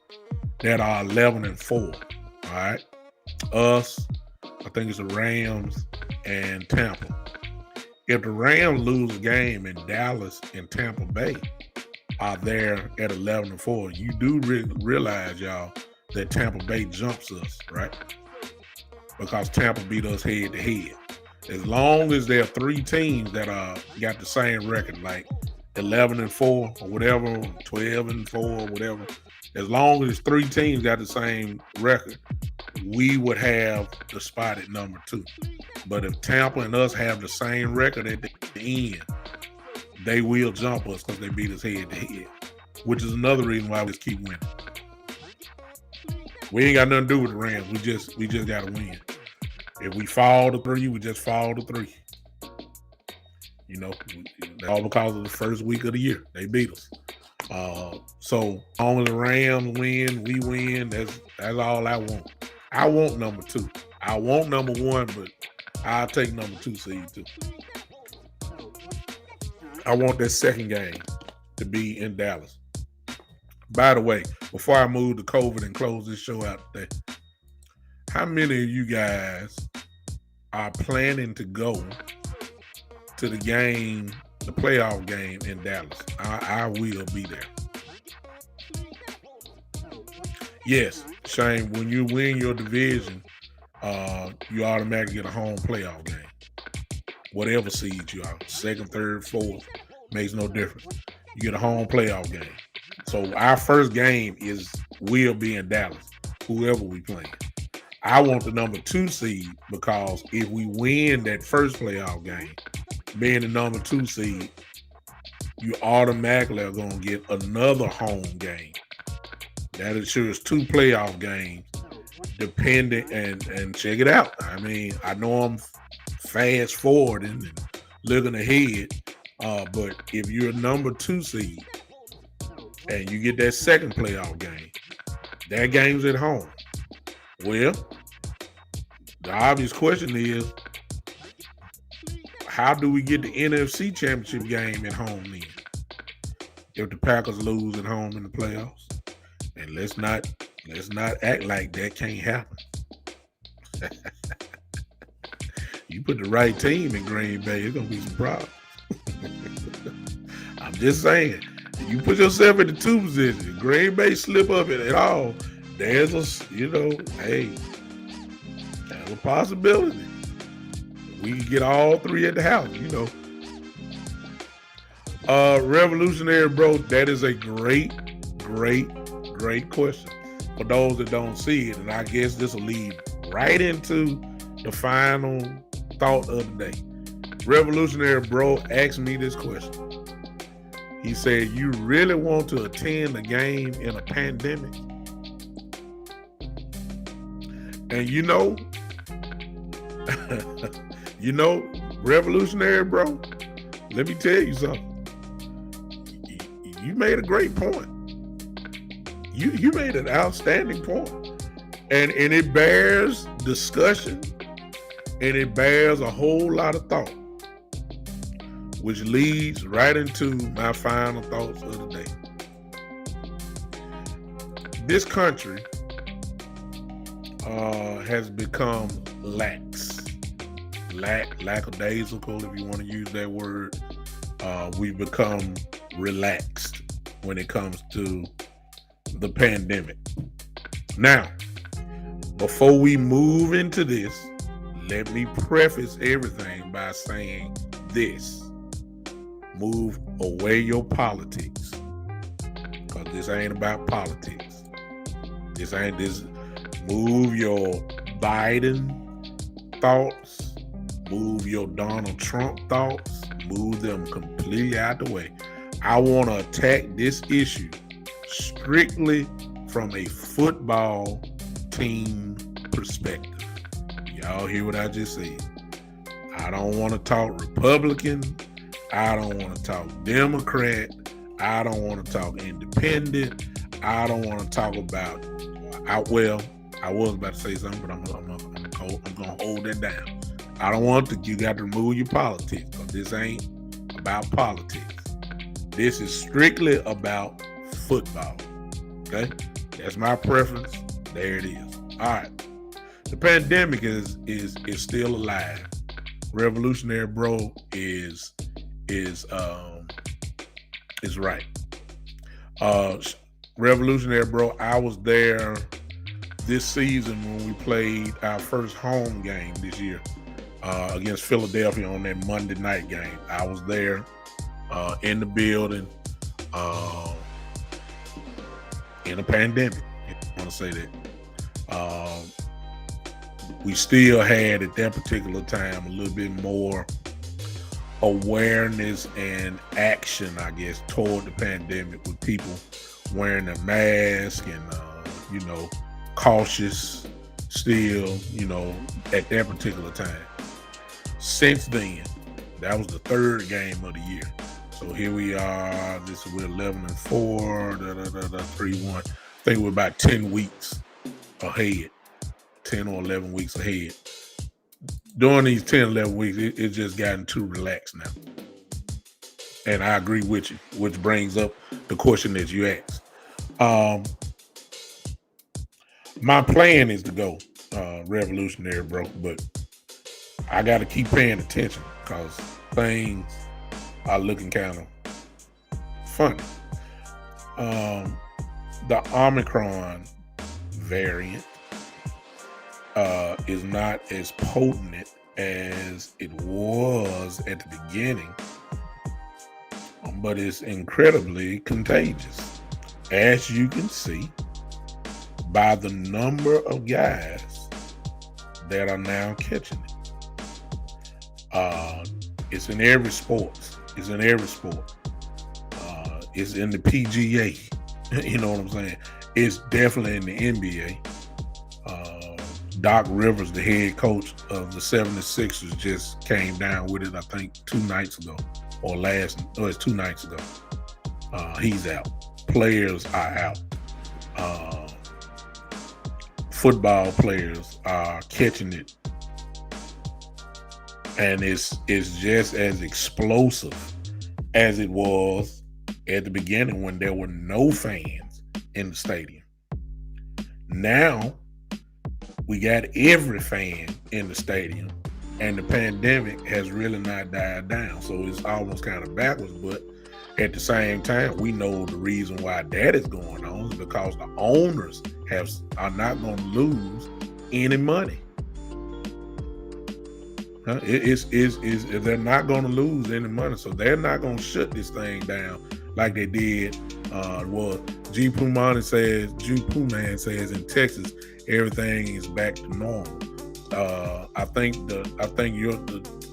that are 11-4. All right, us, I think it's the Rams and Tampa. If the Rams lose a game and Dallas and Tampa Bay are there at 11-4, you do realize, y'all, that Tampa Bay jumps us, right? Because Tampa beat us head to head. As long as there are three teams that got the same record, like 11-4 or whatever, 12-4 or whatever, as long as three teams got the same record, we would have the spot at number 2. But if Tampa and us have the same record at the end, they will jump us because they beat us head to head, which is another reason why we just keep winning. We ain't got nothing to do with the Rams. We just got to win. If we fall to 3, we just fall to 3. You know, all because of the first week of the year. They beat us. So long as the Rams win, we win. That's all I want. I want number 2. I want number 1, but I'll take number 2 seed too. I want that second game to be in Dallas. By the way, before I move to COVID and close this show out today, how many of you guys are planning to go to the game, the playoff game in Dallas? I will be there. Yes, Shane, when you win your division, you automatically get a home playoff game. Whatever seed you are, 2nd, 3rd, 4th, makes no difference. You get a home playoff game. So our first game will be in Dallas, whoever we playing. I want the number 2 seed because if we win that first playoff game, being the number 2 seed, you automatically are going to get another home game. That ensures 2 playoff games, depending, and check it out. I mean, I know I'm fast forwarding and looking ahead, but if you're a number 2 seed and you get that second playoff game, that game's at home. Well, the obvious question is, how do we get the NFC Championship game at home then? If the Packers lose at home in the playoffs, and let's not act like that can't happen. You put the right team in Green Bay, it's gonna be some problems. I'm just saying, you put yourself in the 2 position. Green Bay slip up at all. There's hey, that's a possibility. We can get all 3 at the house, Revolutionary Bro, that is a great question for those that don't see it. And I guess this will lead right into the final thought of the day. Revolutionary Bro asked me this question. He said, you really want to attend a game in a pandemic? And Revolutionary Bro, let me tell you something. You made a great point. You made an outstanding point. And it bears discussion, and it bears a whole lot of thought, which leads right into my final thoughts of the day. This country has become lackadaisical, if you want to use that word. We've become relaxed when it comes to the pandemic. Now, before we move into this, let me preface everything by saying this. Move away your politics, because this ain't about politics. This. Move your Biden thoughts, move your Donald Trump thoughts, move them completely out the way. I want to attack this issue strictly from a football team perspective. Y'all hear what I just said? I don't want to talk Republican. I don't want to talk Democrat. I don't want to talk independent. I don't want to talk about, I was about to say something, but I'm going to hold that down. I don't want to, you got to remove your politics, because this ain't about politics. This is strictly about football. Okay? That's my preference. There it is. All right. The pandemic is still alive. Revolutionary Bro is right. Uh, Revolutionary Bro, I was there this season when we played our first home game this year against Philadelphia on that Monday night game. I was there in the building in a pandemic. I want to say that. We still had at that particular time a little bit more awareness and action, I guess, toward the pandemic, with people wearing their mask and, cautious still, at that particular time. Since then, that was the third game of the year. So here we are. We're 11-4, 3-1. I think we're about 10 weeks ahead, 10 or 11 weeks ahead. During these 10, 11 weeks, it's just gotten too relaxed now. And I agree with you, which brings up the question that you asked. My plan is to go Revolutionary Bro, but I got to keep paying attention because things are looking kind of funny. The Omicron variant is not as potent as it was at the beginning, but it's incredibly contagious, as you can see by the number of guys that are now catching it. It's in every sport. It's in every sport. It's in the PGA. You know what I'm saying? It's definitely in the NBA. Doc Rivers, the head coach of the 76ers, just came down with it, I think, 2 nights ago. It's 2 nights ago. He's out. Players are out. Football players are catching it. And it's just as explosive as it was at the beginning when there were no fans in the stadium. Now, we got every fan in the stadium, and the pandemic has really not died down. So it's almost kind of backwards, but at the same time, we know the reason why that is going on is because the owners are not going to lose any money. They're not going to lose any money, so they're not going to shut this thing down like they did. G. Puman says in Texas everything is back to normal. I think the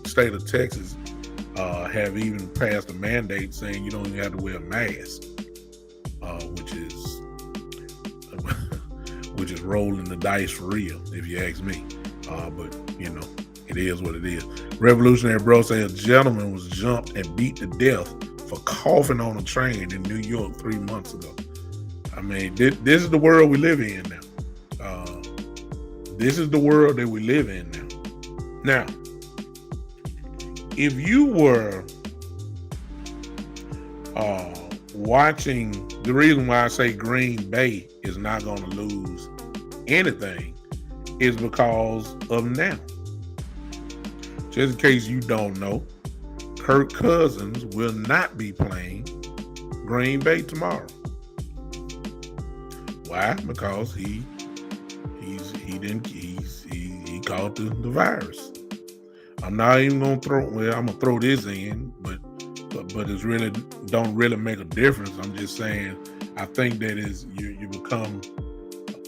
state of Texas have even passed a mandate saying you don't even have to wear a mask, which is rolling the dice for real, if you ask me. But it is what it is. Revolutionary Bro says a gentleman was jumped and beat to death for coughing on a train in New York 3 months ago. I mean, this is the world we live in now. This is the world that we live in now. Now, if you were watching, the reason why I say Green Bay is not going to lose anything is because of now. Just in case you don't know, Kirk Cousins will not be playing Green Bay tomorrow. Why? Because he caught the virus. I'm not even gonna I'm gonna throw this in, but it's really don't really make a difference. I'm just saying I think that is you become,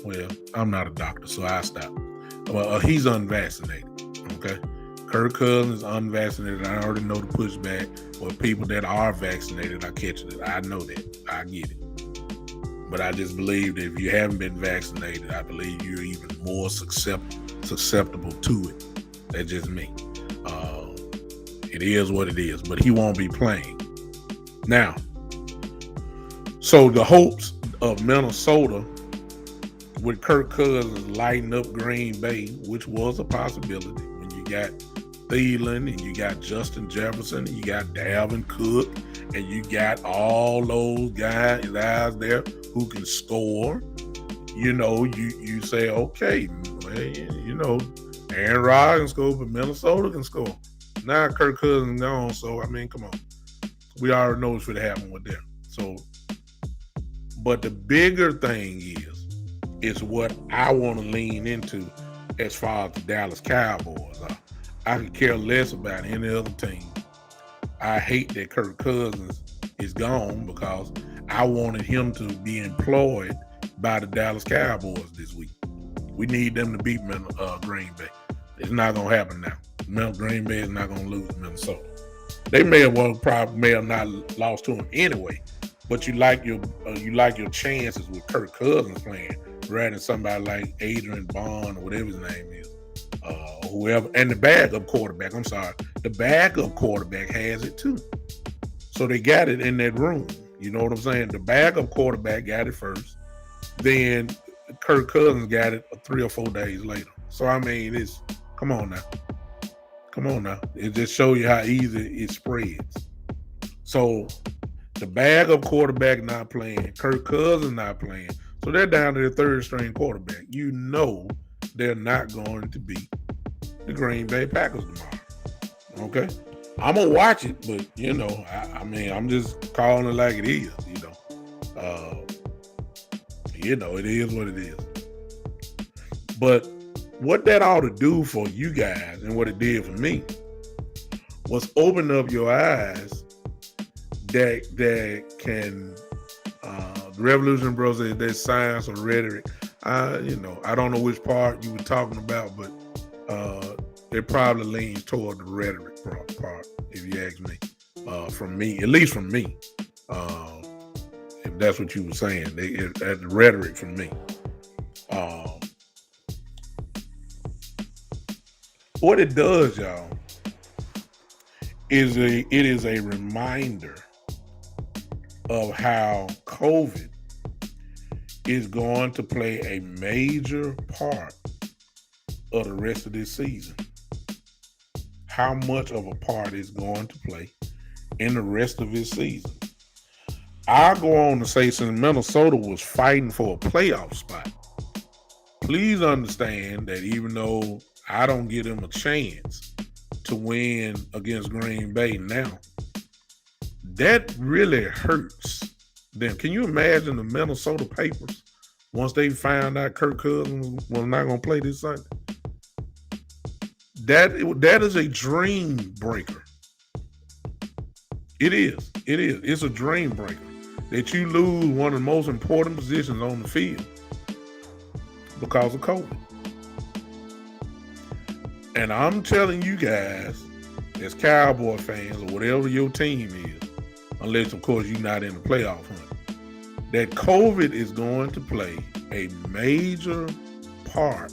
well, I'm not a doctor, so I stop. He's unvaccinated. Okay. Kirk Cousins is unvaccinated. I already know the pushback. Well, people that are vaccinated are catching it. I know that. I get it. But I just believe that if you haven't been vaccinated, I believe you're even more susceptible to it. That's just me. It is what it is. But he won't be playing. Now, so the hopes of Minnesota with Kirk Cousins lighting up Green Bay, which was a possibility when you got Thielen and you got Justin Jefferson and you got Dalvin Cook and you got all those guys there who can score. You say, okay, You know, Aaron Rodgers can score, but Minnesota can score. Now Kirk Cousins gone, so I mean, come on. We already know what's going to happen with them. So, but the bigger thing is what I want to lean into as far as the Dallas Cowboys are. I could care less about any other team. I hate that Kirk Cousins is gone because I wanted him to be employed by the Dallas Cowboys this week. We need them to beat Green Bay. It's not going to happen now. Green Bay is not going to lose to Minnesota. They may have not lost to him anyway, but you like your chances with Kirk Cousins playing rather than somebody like Adrian Bond or whatever his name is, or whoever. And the backup quarterback, the backup quarterback has it too. So they got it in that room. You know what I'm saying? The backup quarterback got it first. Then Kirk Cousins got it 3 or 4 days later. So, I mean, come on now. It just shows you how easy it spreads. So, the backup quarterback not playing, Kirk Cousins not playing. So, they're down to their third string quarterback. You know they're not going to beat the Green Bay Packers tomorrow. Okay? I'm going to watch it, but, you know, I mean, I'm just calling it like it is, you know. It is what it is. But what that ought to do for you guys and what it did for me was open up your eyes that can, the Revolution Bros said there's science or rhetoric. I don't know which part you were talking about, but it probably leans toward the rhetoric part, if you ask me. From me, at least from me. If that's what you were saying, the rhetoric from me. What it does, y'all, it is a reminder of how COVID is going to play a major part of the rest of this season. How much of a part it's going to play in the rest of this season. I'll go on to say, since Minnesota was fighting for a playoff spot, please understand that even though I don't give them a chance to win against Green Bay now, that really hurts them. Can you imagine the Minnesota papers once they found out Kirk Cousins was not going to play this Sunday? That is a dream breaker. It is. It's a dream breaker that you lose one of the most important positions on the field because of COVID. And I'm telling you guys, as Cowboy fans or whatever your team is, unless, of course, you're not in the playoff hunt, that COVID is going to play a major part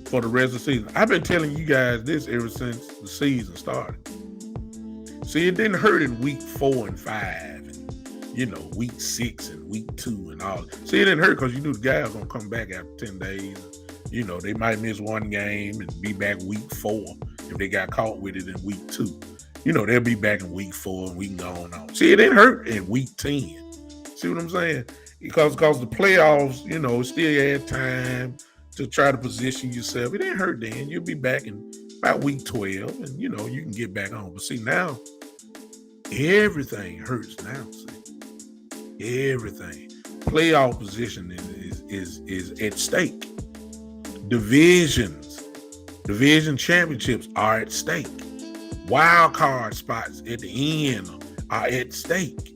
for the rest of the season. I've been telling you guys this ever since the season started. See, it didn't hurt in week 4 and 5, and, week 6 and week 2 and all. See, it didn't hurt because you knew the guys were going to come back after 10 days. They might miss one game and be back week 4 if they got caught with it in week 2. They'll be back in week 4 and we can go on. See, it didn't hurt in week 10. See what I'm saying? Because the playoffs, still had time to try to position yourself. It didn't hurt then. You'll be back in about week 12 and, you can get back on. But see, now, everything hurts now. See, everything. Playoff position is at stake. Division championships are at stake. Wild card spots at the end are at stake.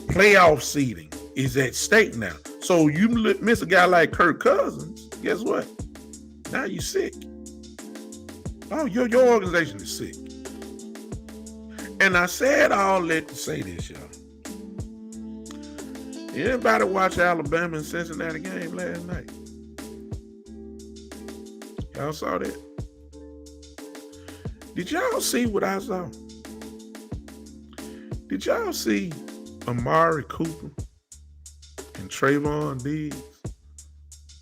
Playoff seeding is at stake now. So you miss a guy like Kirk Cousins, guess what? Now you're sick. Oh, your organization is sick. And I said all that to say this, y'all. Anybody watch Alabama and Cincinnati game last night? Y'all saw that? Did y'all see what I saw? Did y'all see Amari Cooper and Trayvon Diggs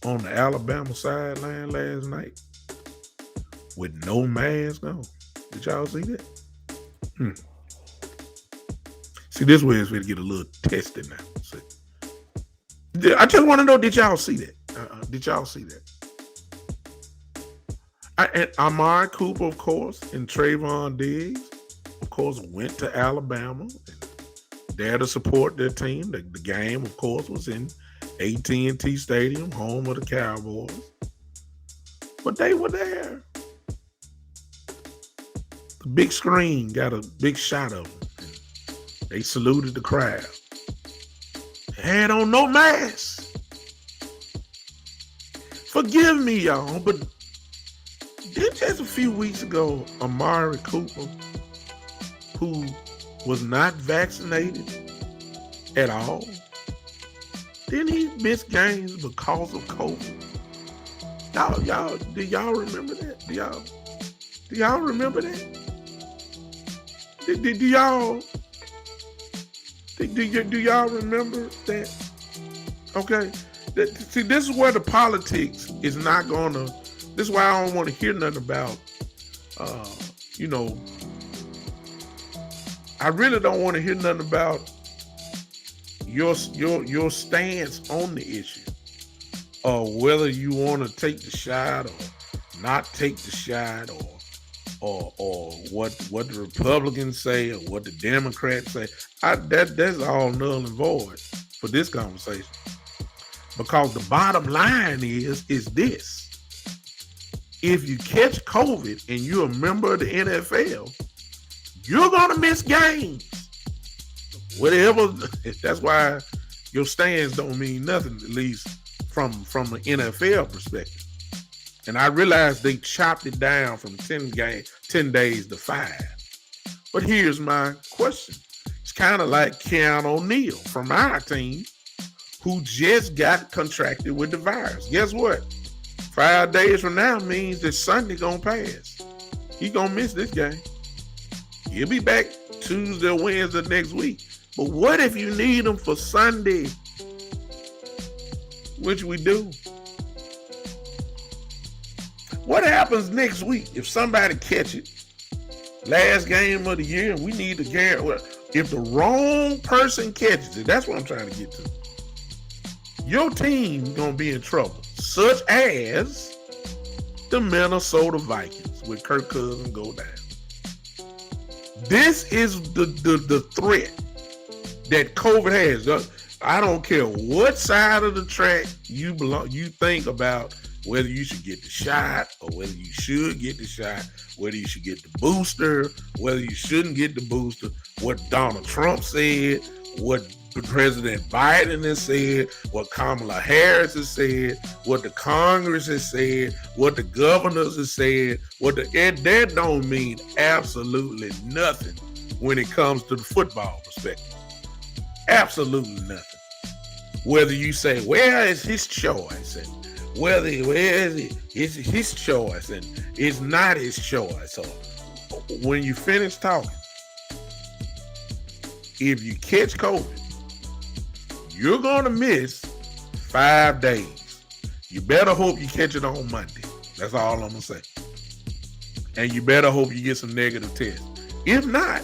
on the Alabama sideline last night with no mask on? Did y'all see that? See, this way is going to get a little tested now. See? I just want to know, did y'all see that? Did y'all see that? And Amari Cooper, of course, and Trayvon Diggs, of course, went to Alabama and there to support their team. The game, of course, was in AT&T Stadium, home of the Cowboys. But they were there. The big screen got a big shot of them. They saluted the crowd. They had on no mask. Forgive me, y'all, but just a few weeks ago, Amari Cooper, who was not vaccinated at all, then he missed games because of COVID. Y'all, do y'all remember that? Do y'all remember that? Do y'all remember that? Okay. See, this is where the politics is not gonna. This is why I don't want to hear nothing about. I really don't want to hear nothing about your stance on the issue, or whether you want to take the shot or not take the shot, or what the Republicans say or what the Democrats say. That's all null and void for this conversation. Because the bottom line is this. If you catch COVID and you're a member of the NFL, you're going to miss games. Whatever. That's why your stands don't mean nothing, at least from an NFL perspective. And I realized they chopped it down from 10 days to 5. But here's my question. It's kind of like Keanu O'Neal from our team, who just got contracted with the virus. Guess what? 5 days from now means that Sunday gonna pass. He gonna miss this game. He'll be back Tuesday or Wednesday next week. But what if you need him for Sunday? Which we do. What happens next week if somebody catch it? Last game of the year, we need to guarantee. If the wrong person catches it, that's what I'm trying to get to. Your team gonna be in trouble, such as the Minnesota Vikings with Kirk Cousins go down. This is the threat that COVID has. I don't care what side of the track you think about, whether you should get the shot or whether you should get the shot, whether you should get the booster, whether you shouldn't get the booster, what Donald Trump said, what President Biden has said, what Kamala Harris has said, what the Congress has said, what the governors have said, that don't mean absolutely nothing when it comes to the football perspective. Absolutely nothing. Whether you say, well, it's his choice, and where is it? It's his choice, and it's not his choice. So when you finish talking, if you catch COVID, you're going to miss 5 days. You better hope you catch it on Monday. That's all I'm going to say. And you better hope you get some negative tests. If not,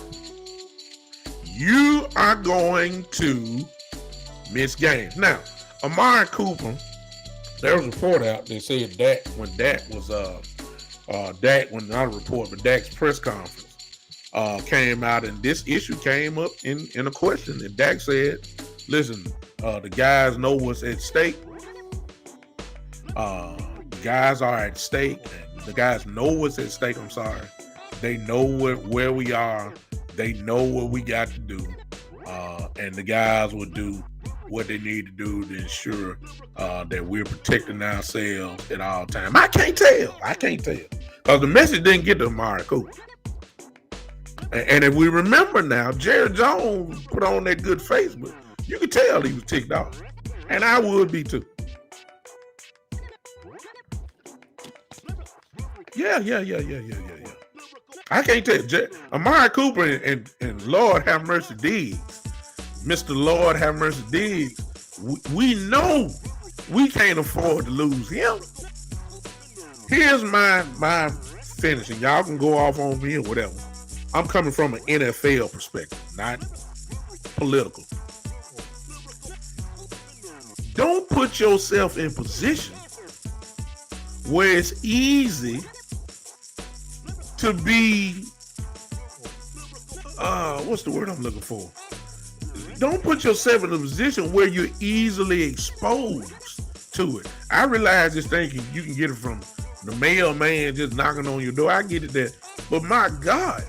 you are going to miss games. Now, Amari Cooper, there was a report out that said Dak's press conference came out, and this issue came up in a question. And Dak said, listen, the guys know what's at stake. The guys are at stake. The guys know what's at stake. I'm sorry. They know where we are. They know what we got to do. And the guys will do what they need to do to ensure that we're protecting ourselves at all times. I can't tell. Because the message didn't get to Amari Cooper. And if we remember now, Jerry Jones put on that good Facebook. You could tell he was ticked off. And I would be too. Yeah. I can't tell. Amari Cooper and Lord have mercy Diggs, Mr. Lord have mercy Diggs, we know we can't afford to lose him. Here's my finish, and y'all can go off on me or whatever. I'm coming from an NFL perspective, not political. Don't put yourself in position where it's easy to be, what's the word I'm looking for? Don't put yourself in a position where you're easily exposed to it. I realize this thing, you can get it from the mailman just knocking on your door. I get it there. But my God,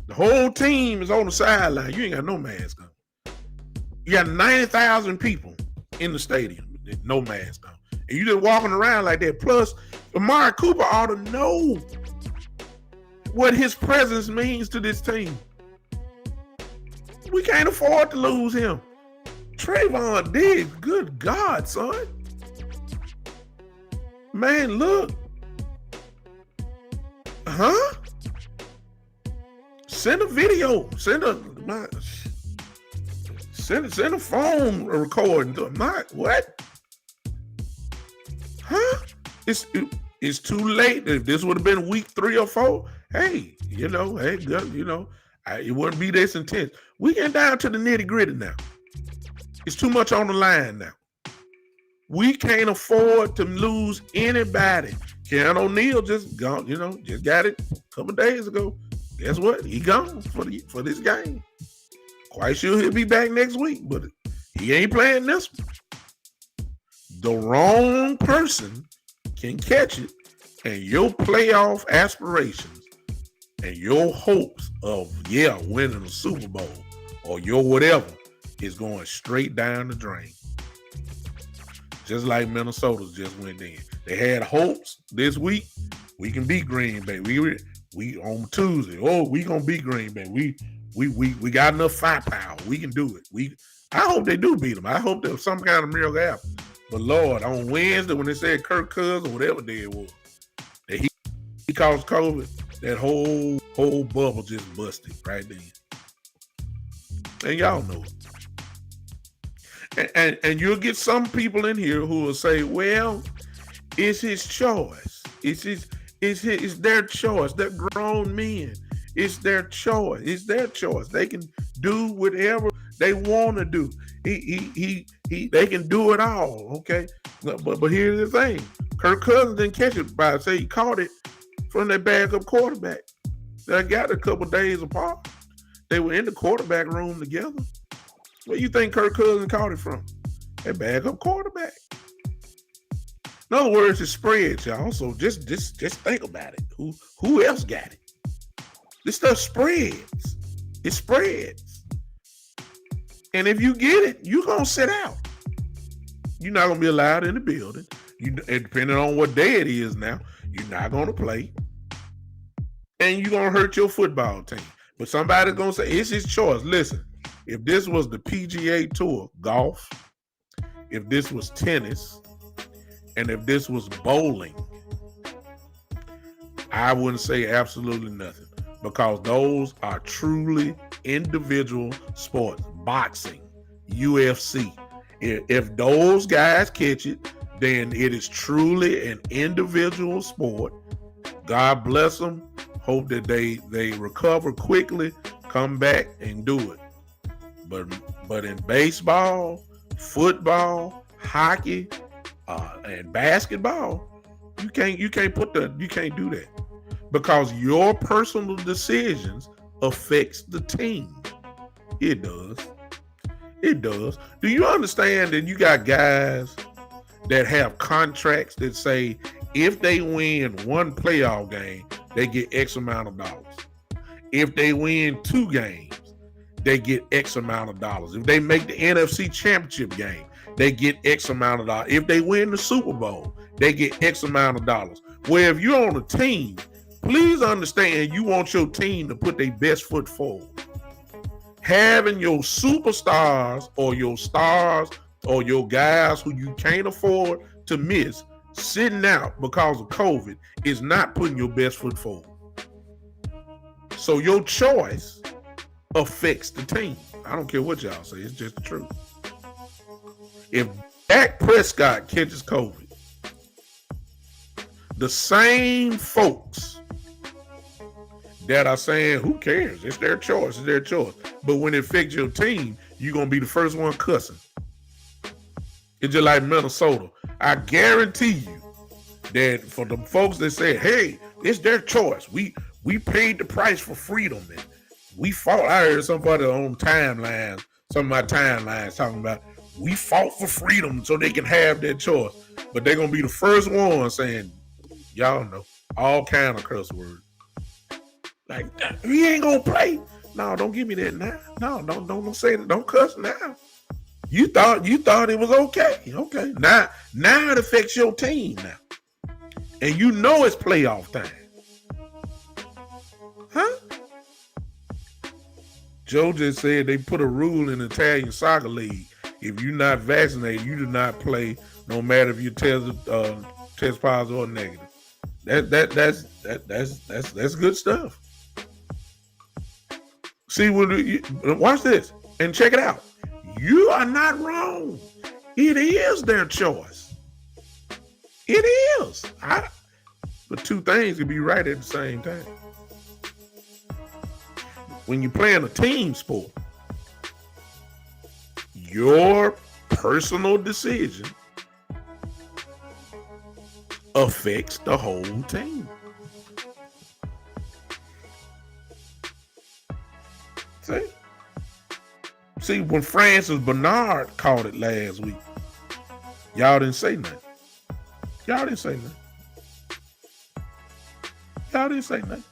the whole team is on the sideline. You ain't got no mask on. You got 90,000 people in the stadium, no mask on. And you just walking around like that. Plus, Amari Cooper ought to know what his presence means to this team. We can't afford to lose him. Trayvon Diggs, good God, son. Man, look. Huh? Send a video. Send a phone recording. What? Huh? It's too late. If this would have been week 3 or 4, hey, it wouldn't be this intense. We getting down to the nitty gritty now. It's too much on the line now. We can't afford to lose anybody. Ken O'Neal just gone, just got it a couple days ago. Guess what? He gone for this game. Quite sure he'll be back next week, but he ain't playing this one. The wrong person can catch it, and your playoff aspirations and your hopes of, winning a Super Bowl or your whatever is going straight down the drain. Just like Minnesota's just went in. They had hopes this week. We can beat Green Bay. We on Tuesday. Oh, we gonna beat Green Bay. We got enough firepower. We can do it. I hope they do beat them. I hope there's some kind of miracle happen. But Lord, on Wednesday when they said Kirk Cousins or whatever day it was, that he caused COVID, that whole bubble just busted right then. And y'all know it. And you'll get some people in here who will say, well, it's his choice. It's their choice. They're grown men. It's their choice. It's their choice. They can do whatever they want to do. They can do it all. Okay. But here's the thing. Kirk Cousins didn't catch it by say he caught it from that backup quarterback. They got a couple days apart. They were in the quarterback room together. Where you think Kirk Cousins caught it from? That backup quarterback. In other words, it spreads, y'all. So just think about it. Who else got it? This stuff spreads. It spreads. And if you get it, you're going to sit out. You're not going to be allowed in the building. And depending on what day it is now, you're not going to play. And you're going to hurt your football team. But somebody's going to say, it's his choice. Listen, if this was the PGA Tour, golf, if this was tennis, and if this was bowling, I wouldn't say absolutely nothing, because those are truly individual sports. Boxing, UFC. If those guys catch it, then it is truly an individual sport. God bless them. Hope that they recover quickly, come back and do it. But in baseball, football, hockey, and basketball, you can't do that, because your personal decisions affects the team. It does. It does. Do you understand that you got guys that have contracts that say if they win one playoff game, they get X amount of dollars. If they win 2 games, they get X amount of dollars. If they make the NFC Championship game, they get X amount of dollars. If they win the Super Bowl, they get X amount of dollars. Where if you're on a team, please understand you want your team to put their best foot forward. Having your superstars or your stars or your guys who you can't afford to miss sitting out because of COVID is not putting your best foot forward. So your choice affects the team. I don't care what y'all say. It's just the truth. If Dak Prescott catches COVID, the same folks that are saying, who cares? It's their choice. It's their choice. But when it affects your team, you're going to be the first one cussing. It's just like Minnesota. I guarantee you that for the folks that say, hey, it's their choice. We paid the price for freedom. And we fought. I heard somebody on timelines, some of my timelines talking about we fought for freedom so they can have their choice. But they're gonna be the first one saying, y'all know, all kind of curse words. Like, we ain't gonna play. No, don't give me that now. No, don't say that. Don't cuss now. You thought it was okay. Okay. Now it affects your team now. And you know it's playoff time. Huh? Joe just said they put a rule in the Italian soccer league. If you're not vaccinated, you do not play, no matter if you test positive or negative. That's good stuff. See, watch this and check it out. You are not wrong. It is their choice. It is. But two things can be right at the same time. When you're playing a team sport, your personal decision affects the whole team. See, when Francis Bernard caught it last week, y'all didn't say nothing. Y'all didn't say nothing.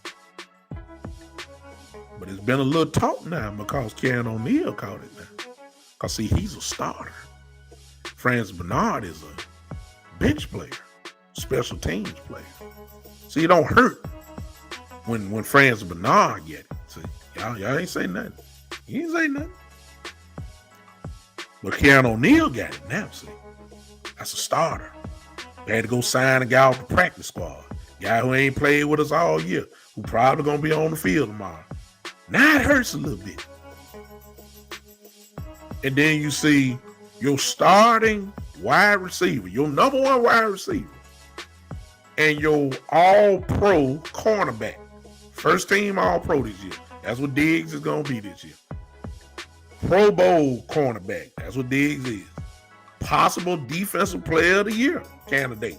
But it's been a little talk now because Karen O'Neal caught it now. Because, see, he's a starter. Francis Bernard is a bench player, special teams player. See, it don't hurt when Francis Bernard get it. See, y'all ain't say nothing. He ain't say nothing. But Karen O'Neal got it now, see. That's a starter. They had to go sign a guy off the practice squad. Guy who ain't played with us all year, who probably going to be on the field tomorrow. Now it hurts a little bit. And then you see your starting wide receiver, your number one wide receiver, and your all-pro cornerback. First team all-pro this year. That's what Diggs is going to be this year. Pro Bowl cornerback. That's what Diggs is. Possible defensive player of the year candidate.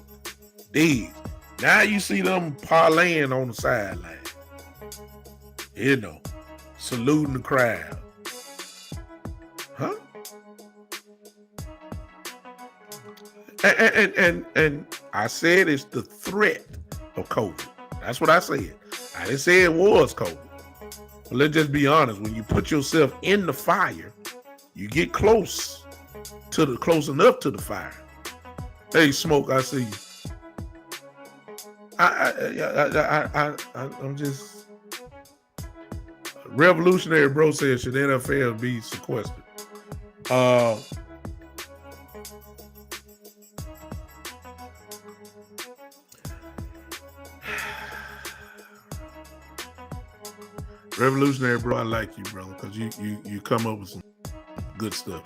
Diggs. Now you see them parlaying on the sideline. You know, saluting the crowd. Huh? And I said it's the threat of COVID. That's what I said. I didn't say it was COVID. But let's just be honest. When you put yourself in the fire, you get close enough to the fire. Hey, Smoke, I see you. I'm just revolutionary. Bro said, should NFL be sequestered? Revolutionary, bro, I like you, brother, because you come up with some good stuff.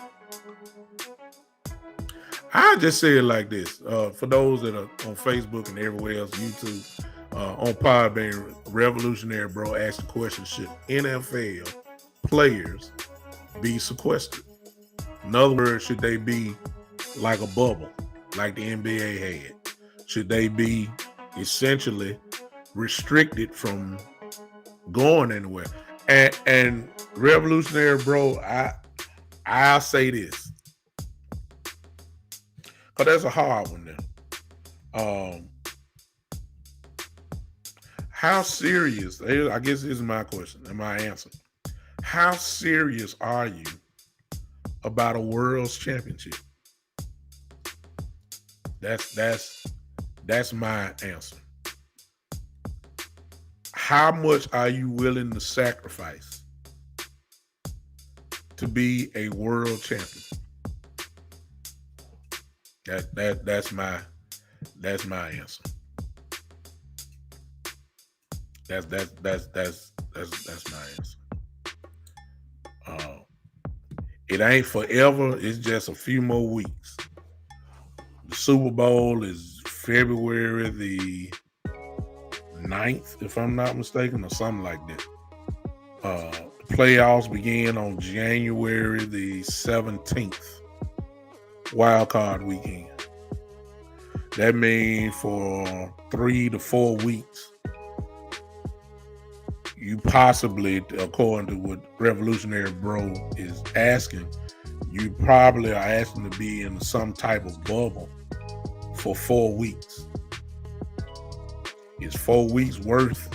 I just say it like this. For those that are on Facebook and everywhere else, YouTube, on Podbean, Revolutionary Bro asked the question, should NFL players be sequestered? In other words, should they be like a bubble, like the NBA had? Should they be essentially restricted from going anywhere? And Revolutionary Bro, I'll say this, because that's a hard one now. How serious, I guess this is my question and my answer. How serious are you about a world's championship? That's my answer. How much are you willing to sacrifice to be a world champion? That's my answer. That's my answer. It ain't forever. It's just a few more weeks. The Super Bowl is February the 9th, if I'm not mistaken, or something like that. The playoffs begin on January the 17th. wild card weekend. That means for 3 to 4 weeks, you possibly, according to what Revolutionary Bro is asking, you probably are asking to be in some type of bubble for 4 weeks. Is 4 weeks worth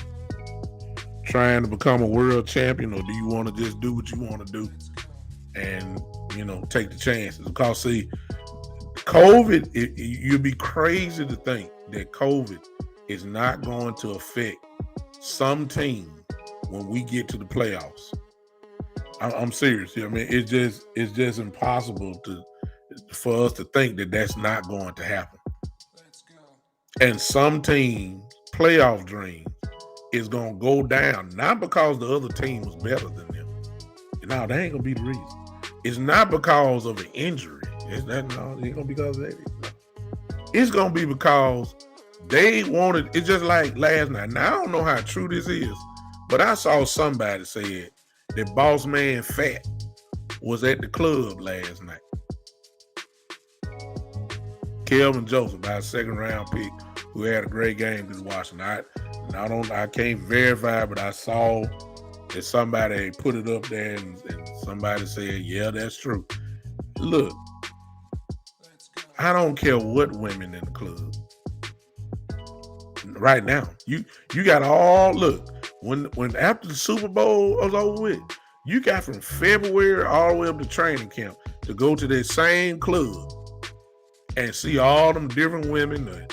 trying to become a world champion, or do you want to just do what you want to do and, take the chances? Because, see, COVID, you'd be crazy to think that COVID is not going to affect some team when we get to the playoffs. I'm serious. I mean, it's just impossible for us to think that that's not going to happen. And some team playoff dream is going to go down, not because the other team was better than them. No, that ain't going to be the reason. It's not because of an injury. It ain't going to be because of that. No. It's going to be because they wanted, it's just like last night. Now, I don't know how true this is, but I saw somebody say that Boss Man Fat was at the club last night. Kelvin Joseph, our second round pick, who had a great game this Washington. I can't verify, but I saw that somebody put it up there and somebody said, yeah, that's true. Look, I don't care what women in the club. Right now, you got all, look, when after the Super Bowl was over with, you got from February all the way up to training camp to go to that same club and see all them different women.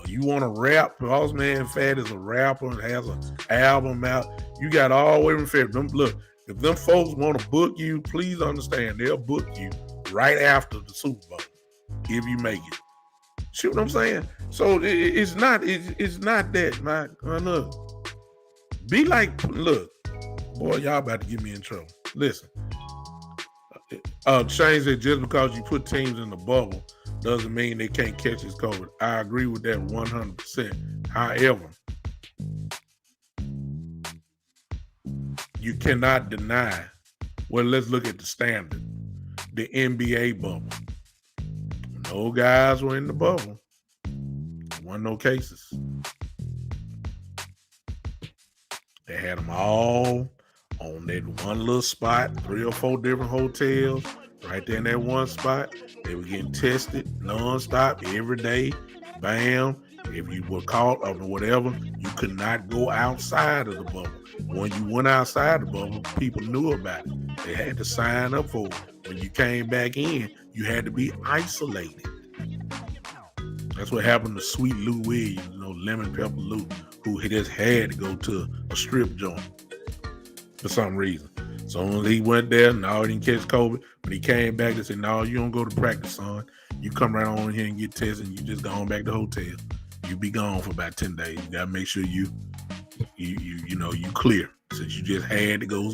You want to rap? Boss Man Fat is a rapper and has an album out. You got all the way from February. Look, if them folks want to book you, please understand they'll book you right after the Super Bowl if you make it. See what I'm saying? So it's not that, man. Look, be like, look, boy, y'all about to get me in trouble. Listen, Shane said just because you put teams in the bubble doesn't mean they can't catch this COVID. I agree with that 100%. However, you cannot deny, well, let's look at the standard. The NBA bubble. No guys were in the bubble. There weren't no cases. They had them all on that one little spot, 3 or 4 different hotels, right there in that one spot. They were getting tested nonstop every day. Bam. If you were caught or whatever, you could not go outside of the bubble. When you went outside the bubble, people knew about it. They had to sign up for it. When you came back in, you had to be isolated. That's what happened to Sweet Lou Williams, Lemon Pepper Lou, who just had to go to a strip joint for some reason. So when he went there, no, he didn't catch COVID. When he came back, they said, no, you don't go to practice, son. You come right on here and get tested, and you just go on back to the hotel. You be gone for about 10 days. You gotta make sure you clear. Since you just had to go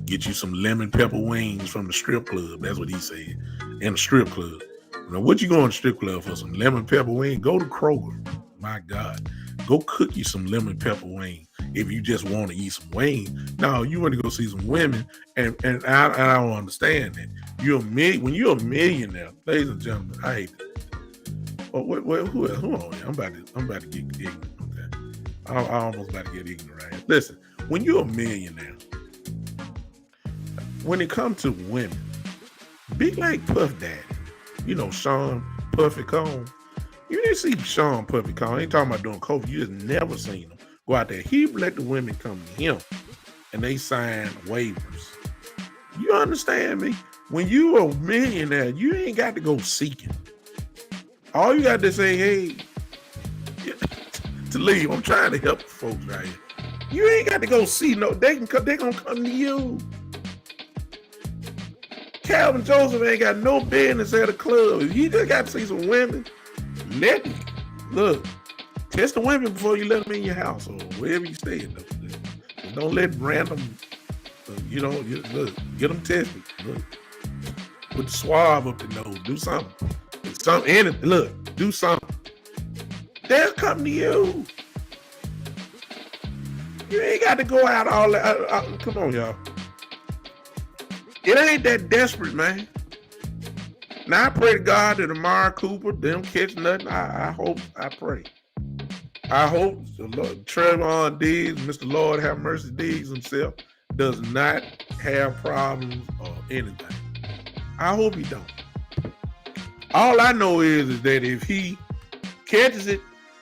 get you some lemon pepper wings from the strip club. That's what he said. In the strip club. Now, what you going to strip club for? Some lemon pepper wings? Go to Kroger. My God. Go cook you some lemon pepper wings if you just want to eat some wings. No, you want to go see some women, and I don't understand that. When you're a millionaire, ladies and gentlemen, I hate it. Oh, wait, who else? Hold on. I'm about to get ignorant. Okay. I almost about to get ignorant right here. Listen, when you're a millionaire, when it comes to women, be like Puff Daddy. Sean Puffy Combs. You didn't see Sean Puffy Combs. I ain't talking about doing COVID. You just never seen him go out there. He let the women come to him, and they sign waivers. You understand me? When you a millionaire, you ain't got to go seeking. All you got to say, hey, to leave. I'm trying to help folks right here. You ain't got to go see no. They gonna come to you. Calvin Joseph ain't got no business at a club. You just got to see some women. Look, test the women before you let them in your house or wherever you stay. Don't let random, get them tested. Look, put the swab up the nose. Do something. Do something. They'll come to you. You ain't got to go out all that. Come on, y'all. It ain't that desperate, man. Now I pray to God that Amari Cooper, them catch nothing. I pray. I hope the Lord, Trevon Diggs, Mr. Lord have mercy Diggs himself, does not have problems or anything. I hope he don't. All I know is that if he catches it,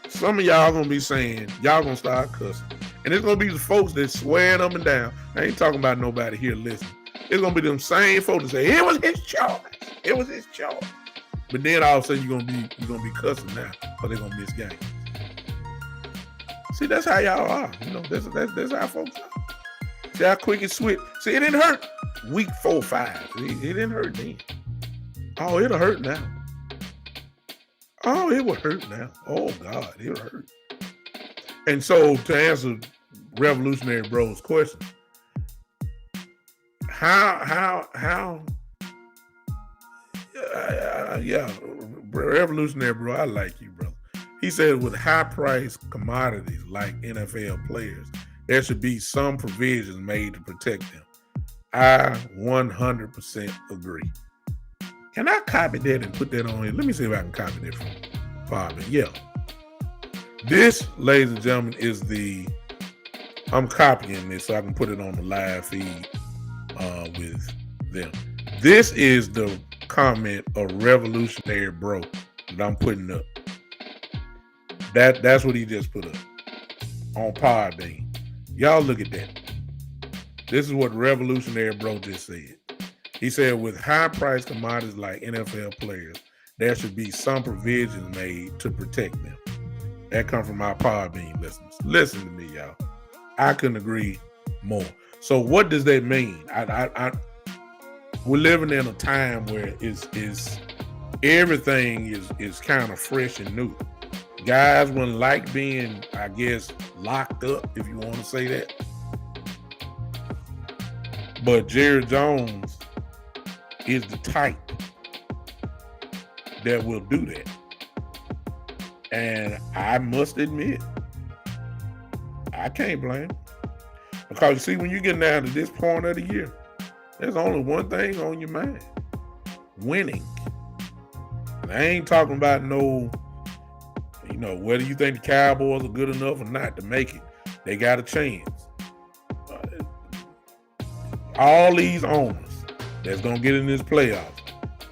some of y'all gonna be saying, y'all gonna start cussing. And it's gonna be the folks that swearing up and down. I ain't talking about nobody here listening. It's gonna be them same folks that say, it was his choice. It was his choice. But then all of a sudden you're gonna be cussing now, or they're gonna miss games. See, that's how y'all are. You know, that's how folks are. See how quick it switch. See, it didn't hurt week 4, 5. It didn't hurt then. Oh, it'll hurt now. Oh, it will hurt now. Oh God, it'll hurt. And so to answer Revolutionary Bro's question, yeah, Revolutionary Bro, I like you, brother. He said with high-priced commodities like NFL players, there should be some provisions made to protect them. I 100% agree. Can I copy that and put that on here? Let me see if I can copy that from Bob. Yeah. This, ladies and gentlemen, is I'm copying this so I can put it on the live feed with them. This is the comment of Revolutionary Bro that I'm putting up. That's what he just put up on Podbean. Y'all look at that. This is what Revolutionary Bro just said. He said, with high-priced commodities like NFL players, there should be some provisions made to protect them. That comes from our Podbean listeners. Listen to me, y'all. I couldn't agree more. So what does that mean? We're living in a time where everything is kind of fresh and new. Guys wouldn't like being, I guess, locked up, if you want to say that. But Jerry Jones is the type that will do that. And I must admit, I can't blame him. Because you see, when you get down to this point of the year, there's only one thing on your mind: winning. And I ain't talking about whether you think the Cowboys are good enough or not to make it. They got a chance. All these owners that's going to get in this playoffs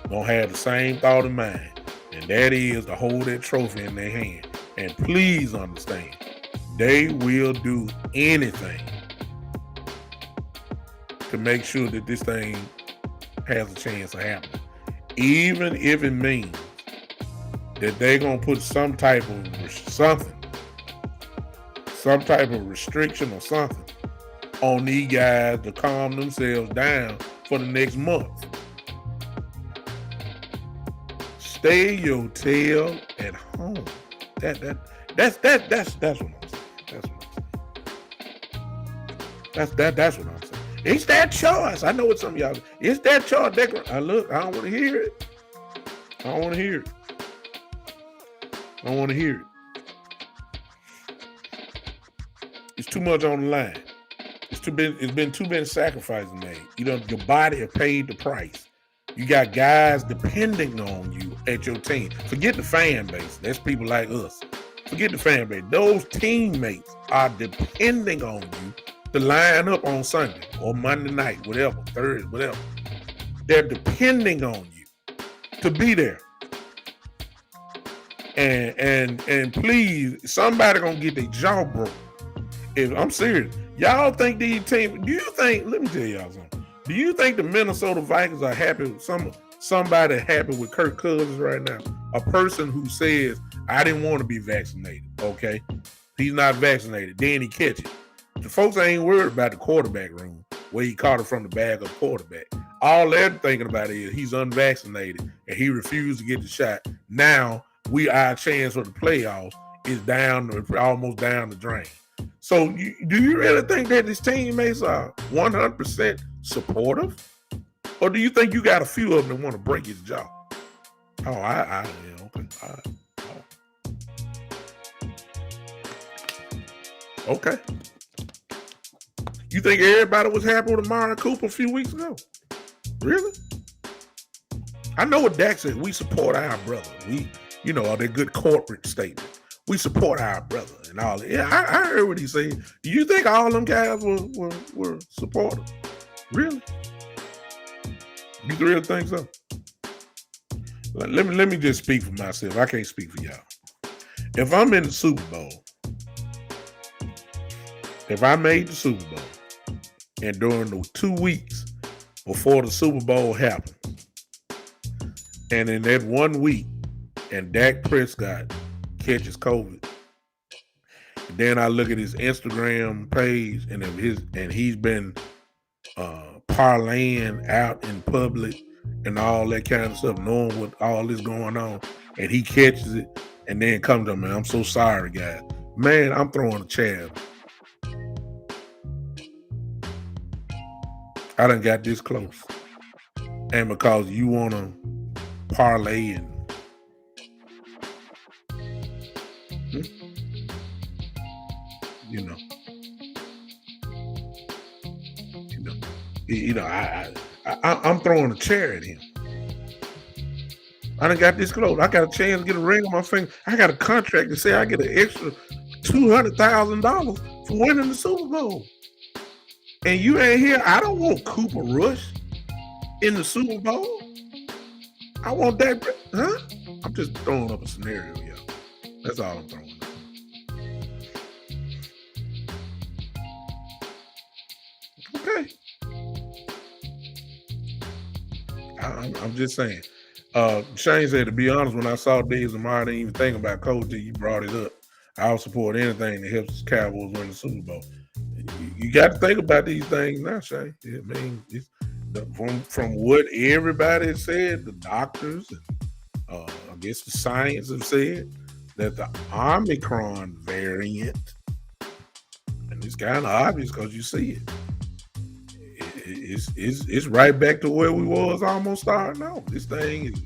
going to have the same thought in mind. And that is to hold that trophy in their hand. And please understand, they will do anything to make sure that this thing has a chance of happening. Even if it means that they're going to put some type of restriction or something on these guys to calm themselves down for the next month. Stay your tail at home. That's what I'm saying. That's what I'm saying. It's that choice. I know what some of y'all. It's that choice. I don't want to hear it. I don't want to hear it. It's too much on the line. It's been too many sacrifices made. Your body has paid the price. You got guys depending on you at your team. Forget the fan base. That's people like us. Forget the fan base. Those teammates are depending on you to line up on Sunday or Monday night, whatever, Thursday, whatever. They're depending on you to be there. And please, somebody gonna get their jaw broke. If I'm serious, y'all think these teams? Let me tell y'all something. Do you think the Minnesota Vikings are happy with somebody happy with Kirk Cousins right now? A person who says, I didn't want to be vaccinated. Okay, he's not vaccinated. Then he catch it. The folks ain't worried about the quarterback room where he caught it from the bag of the quarterback. All they're thinking about is he's unvaccinated and he refused to get the shot. Now our chance for the playoffs is almost down the drain. So do you really think that his teammates are 100% supportive? Or do you think you got a few of them that want to break his jaw? Oh, yeah, okay. Okay. You think everybody was happy with Amari Cooper a few weeks ago? Really? I know what Dak said. We support our brother. Are they good corporate statements? We support our brother and all. Yeah, I heard what he said. Do you think all them guys were supportive? Really? You really think so? Let me just speak for myself. I can't speak for y'all. If I'm in the Super Bowl, if I made the Super Bowl, and during the 2 weeks before the Super Bowl happened, and in that 1 week, and Dak Prescott catches COVID, then I look at his Instagram page, and he's been parlaying out in public and all that kind of stuff, knowing what all this going on, and he catches it, and then comes to me, I'm so sorry, guys. Man, I'm throwing a chair. I done got this close. And because you want to parlay and I'm throwing a chair at him. I done got this close. I got a chance to get a ring on my finger. I got a contract to say I get an extra $200,000 for winning the Super Bowl. And you ain't here. I don't want Cooper Rush in the Super Bowl. I want that. Huh? I'm just throwing up a scenario, y'all. That's all I'm throwing up. Okay. I'm just saying. Shane said, to be honest, when I saw Dez Lamar, I didn't even think about Coach till you brought it up. I'll support anything that helps the Cowboys win the Super Bowl. You got to think about these things now, Shane. I mean, from what everybody has said, the doctors and I guess the science have said that the Omicron variant, and it's kind of obvious because you see it, it's right back to where we was almost starting out. This thing is,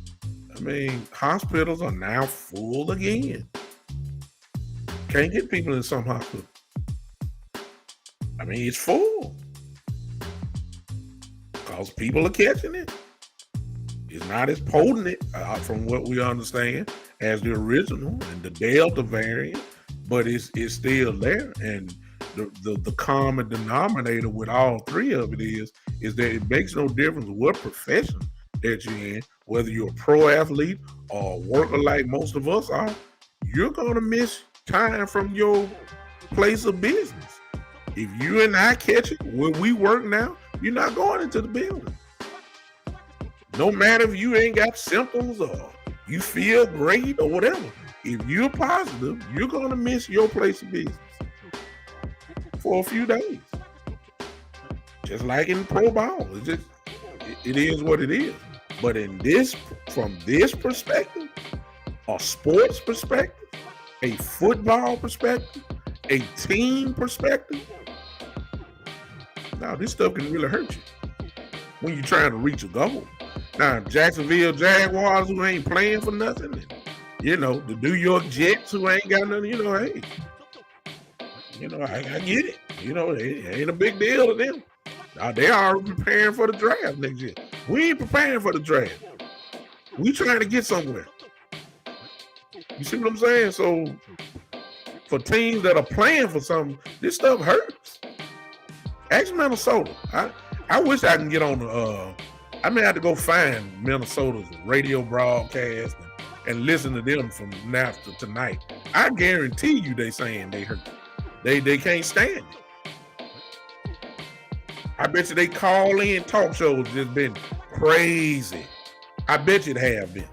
hospitals are now full again. Can't get people in some hospitals. It's full because people are catching it. It's not as potent, from what we understand, as the original and the Delta variant, but it's still there. And the common denominator with all three of it is that it makes no difference what profession that you're in, whether you're a pro athlete or a worker like most of us are, you're going to miss time from your place of business. If you and I catch it where we work now, you're not going into the building. No matter if you ain't got symptoms or you feel great or whatever. If you're positive, you're going to miss your place of business for a few days. Just like in pro ball. It is what it is. But from this perspective, a sports perspective, a football perspective, a team perspective, now this stuff can really hurt you when you're trying to reach a goal. Now, Jacksonville Jaguars who ain't playing for nothing, and, the New York Jets who ain't got nothing, hey, I get it. It ain't a big deal to them. Now, they are preparing for the draft next year. We ain't preparing for the draft. We trying to get somewhere. You see what I'm saying? So, for teams that are playing for something, this stuff hurts. Ask Minnesota. I wish I can get on the I may have to go find Minnesota's radio broadcast and listen to them from now to tonight. I guarantee you they saying they hurt. They can't stand it. I bet you they call in talk shows just been crazy. I bet you it have been.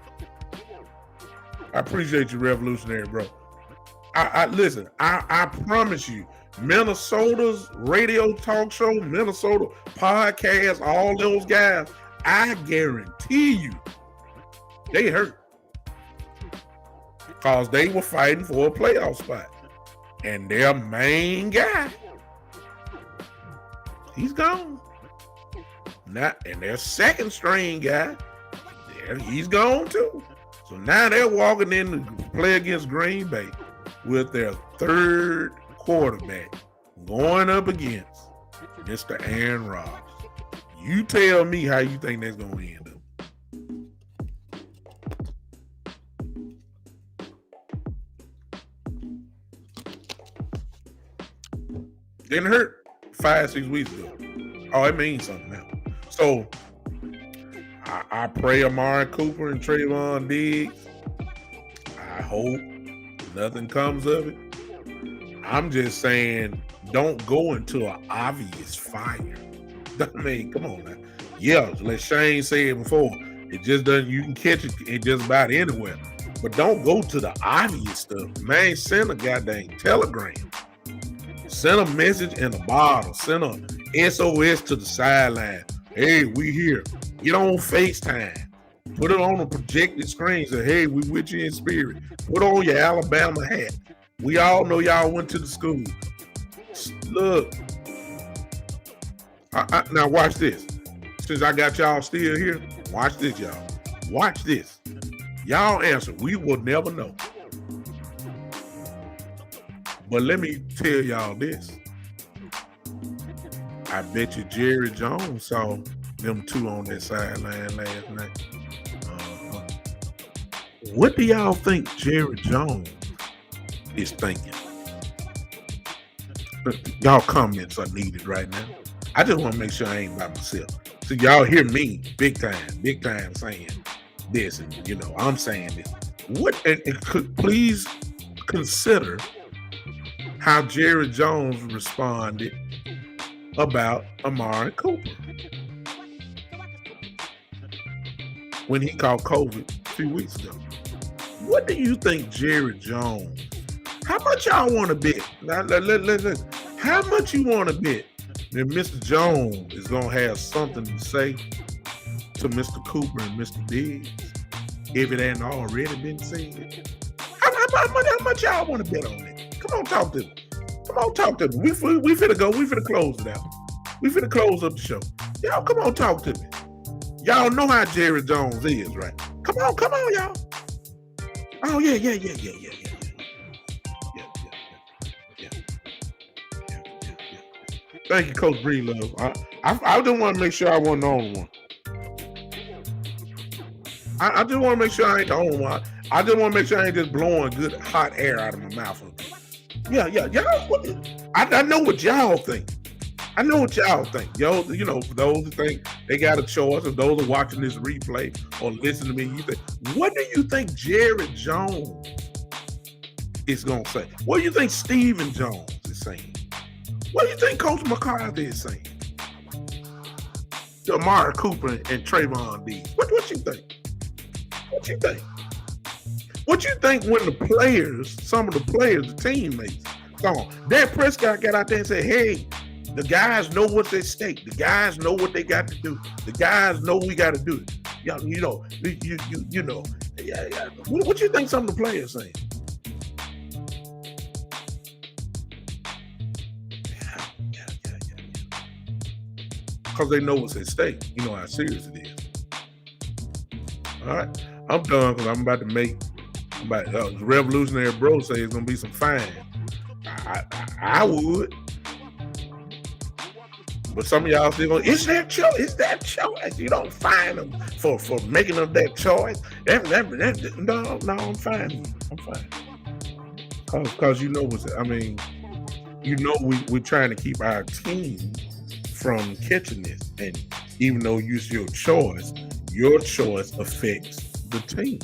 I appreciate you, Revolutionary, bro. Listen, I promise you, Minnesota's radio talk show, Minnesota podcast, all those guys, I guarantee you they hurt because they were fighting for a playoff spot. And their main guy, he's gone. And their second string guy, he's gone too. So now they're walking in to play against Green Bay with their third quarterback going up against Mr. Aaron Rodgers. You tell me how you think that's going to end up. Didn't hurt 5, 6 weeks ago. Oh, it means something now. So I pray Amari Cooper and Trayvon Diggs. I hope nothing comes of it. I'm just saying, don't go into an obvious fire. I mean, come on now. Yeah, like Shane said before, it just doesn't. You can catch it just about anywhere, but don't go to the obvious stuff. Man, send a goddamn telegram. Send a message in a bottle. Send a SOS to the sideline. Hey, we here. Get on FaceTime. Put it on a projected screen. Say, hey, we with you in spirit. Put on your Alabama hat. We all know y'all went to the school. Look. Now watch this. Since I got y'all still here, watch this, y'all. Watch this. Y'all answer. We will never know. But let me tell y'all this. I bet you Jerry Jones saw them two on that sideline last night. What do y'all think Jerry Jones is thinking? Y'all comments are needed right now. I just want to make sure I ain't by myself. So y'all hear me big time saying this, and I'm saying this. What? And please consider how Jerry Jones responded about Amari Cooper when he caught COVID a few weeks ago. What do you think Jerry Jones? How much y'all want to bet? Now, how much you want to bet that Mr. Jones is gonna have something to say to Mr. Cooper and Mr. Diggs if it ain't already been said? How much y'all want to bet on that? Come on, talk to me. Come on, talk to me. We finna go. We finna close it out. We finna close up the show. Y'all, come on, talk to me. Y'all know how Jerry Jones is, right? Come on, y'all. Oh yeah. Thank you, Coach Breedlove. I just want to make sure I wasn't the only one. I just want to make sure I ain't the only one. I just want to make sure I ain't just blowing good hot air out of my mouth. Yeah. Y'all, I know what y'all think. I know what y'all think. Yo, for those who think they got a choice, or those who are watching this replay or listening to me, you think, what do you think Jerry Jones is going to say? What do you think Stephen Jones is saying? What do you think Coach McCarthy is saying? To Amari Cooper and Trayvon Diggs. What you think? What you think? What you think when the players, some of the players, the teammates, Dak Prescott got out there and said, hey, the guys know what's at stake. The guys know what they got to do. The guys know we got to do it. Yeah. What you think some of the players saying? Yeah. Because they know what's at stake. You know how serious it is. All right. I'm done because I'm about to make Revolutionary Bro say it's going to be some fine. I would. But some of y'all still going, it's their choice. It's that choice. You don't fine them for making them that choice. No, I'm fine. I'm fine. Because we're trying to keep our team from catching this. And even though it's your choice affects the team.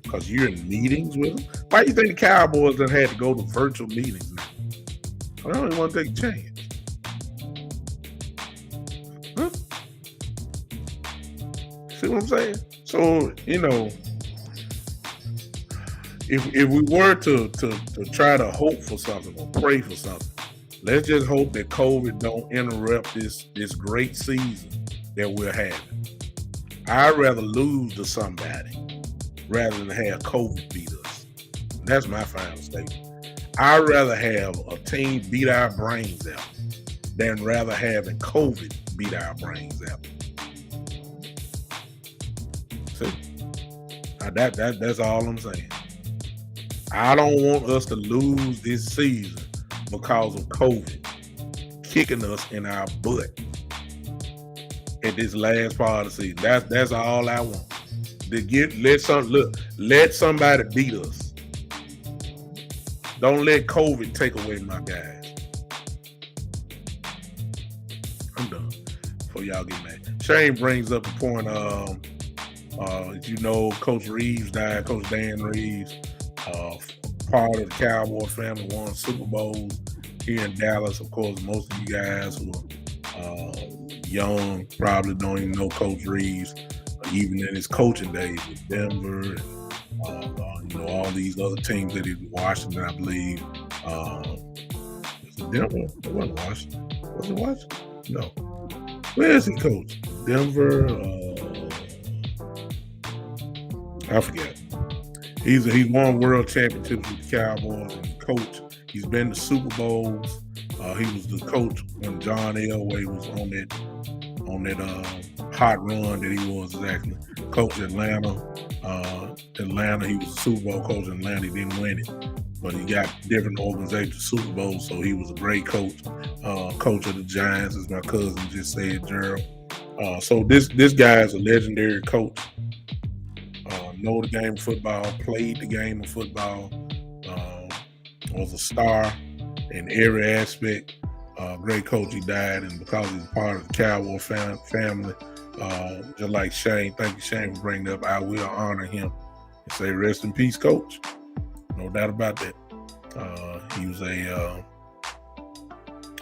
Because you're in meetings with them. Why do you think the Cowboys done had to go to virtual meetings now? I don't even want to take a chance. Huh? See what I'm saying? So, if we were to try to hope for something or pray for something, let's just hope that COVID don't interrupt this great season that we're having. I'd rather lose to somebody rather than have COVID beat us. That's my final statement. I'd rather have a team beat our brains out than rather having COVID beat our brains out. See? That's all I'm saying. I don't want us to lose this season because of COVID kicking us in our butt at this last part of the season. That's all I want. Let somebody beat us. Don't let COVID take away my guys. before y'all get mad. Shane brings up the point. You know, Coach Reeves died. Coach Dan Reeves, part of the Cowboy family, won Super Bowls here in Dallas. Of course, most of you guys who are young probably don't even know Coach Reeves, even in his coaching days with Denver. You know, all these other teams that he was Washington, I believe. Was it Denver? It wasn't Washington. Was it Washington? No. Where is he coach? Denver. I forget. He's won world championships with the Cowboys and coach. He's been to Super Bowls. He was the coach when John Elway was on that hot run that he was exactly. Coach Atlanta. Atlanta, he was a Super Bowl coach in Atlanta. He didn't win it, but he got different organizations Super Bowl, so he was a great coach. Coach of the Giants, as my cousin just said, Gerald. So this guy is a legendary coach. Know the game of football, played the game of football, was a star in every aspect. Great coach. He died, and because he's part of the Cowboy family, just like Shane, thank you, Shane, for bringing it up. I will honor him and say rest in peace, Coach. No doubt about that. He was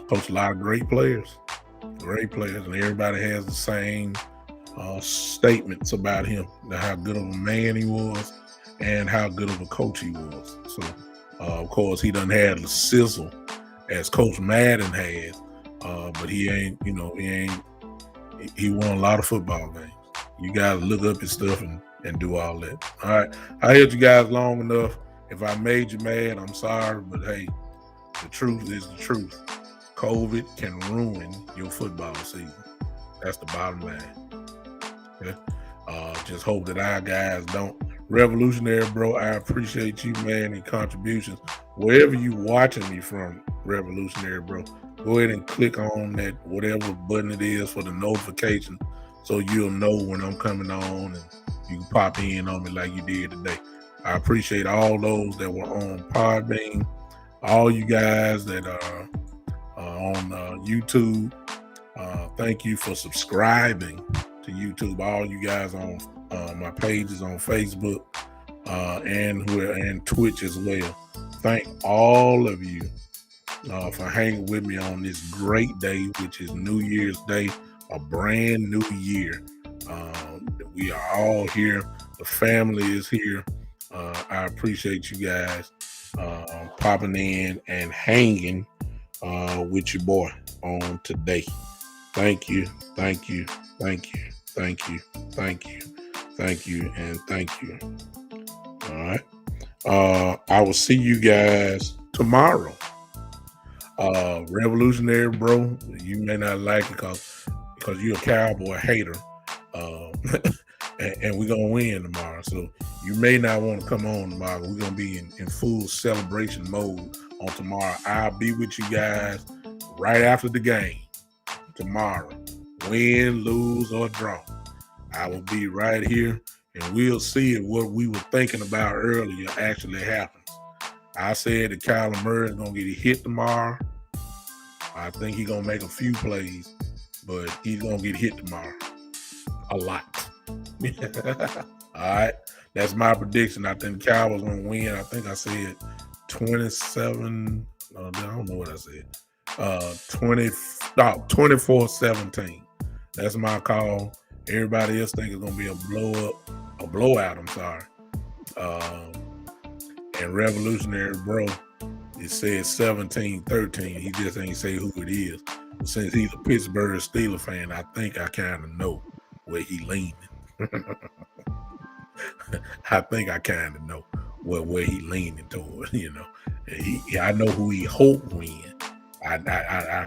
coached a lot of great players, and everybody has the same statements about him, how good of a man he was and how good of a coach he was. So, of course, he doesn't have the sizzle as Coach Madden has, but he won a lot of football games. You got to look up his stuff and do all that. All right, I heard you guys long enough. If I made you mad, I'm sorry, but hey, the truth is the truth. COVID can ruin your football season. That's the bottom line. Okay? Just hope that our guys don't. Revolutionary, bro, I appreciate you, man, and contributions. Wherever you watching me from, Revolutionary, bro, go ahead and click on that whatever button it is for the notification so you'll know when I'm coming on and you can pop in on me like you did today. I appreciate all those that were on Podbean, all you guys that are on YouTube. Thank you for subscribing to YouTube. All you guys on my pages on Facebook and Twitch as well. Thank all of you for hanging with me on this great day, which is New Year's Day, a brand new year. We are all here. The family is here. I appreciate you guys popping in and hanging with your boy on today. Thank you, thank you, thank you, thank you, thank you, thank you, and thank you. All right. I will see you guys tomorrow. Revolutionary, bro, you may not like it because you're a Cowboy hater. And we're going to win tomorrow. So you may not want to come on tomorrow. We're going to be in full celebration mode on tomorrow. I'll be with you guys right after the game tomorrow. Win, lose, or draw. I will be right here, and we'll see if what we were thinking about earlier actually happens. I said that Kyler Murray is going to get hit tomorrow. I think he's going to make a few plays, but he's going to get hit tomorrow. A lot. All right. That's my prediction. I think the Cowboys going to win. I think I said 27. I don't know what I said. 24-17. That's my call. Everybody else think it's going to be a blowout. I'm sorry. And Revolutionary, bro, it said 17-13. He just ain't say who it is. But since he's a Pittsburgh Steelers fan, I think I kind of know where he leaning. I think I kind of know where he leaning toward, you know. I know who he hope win. I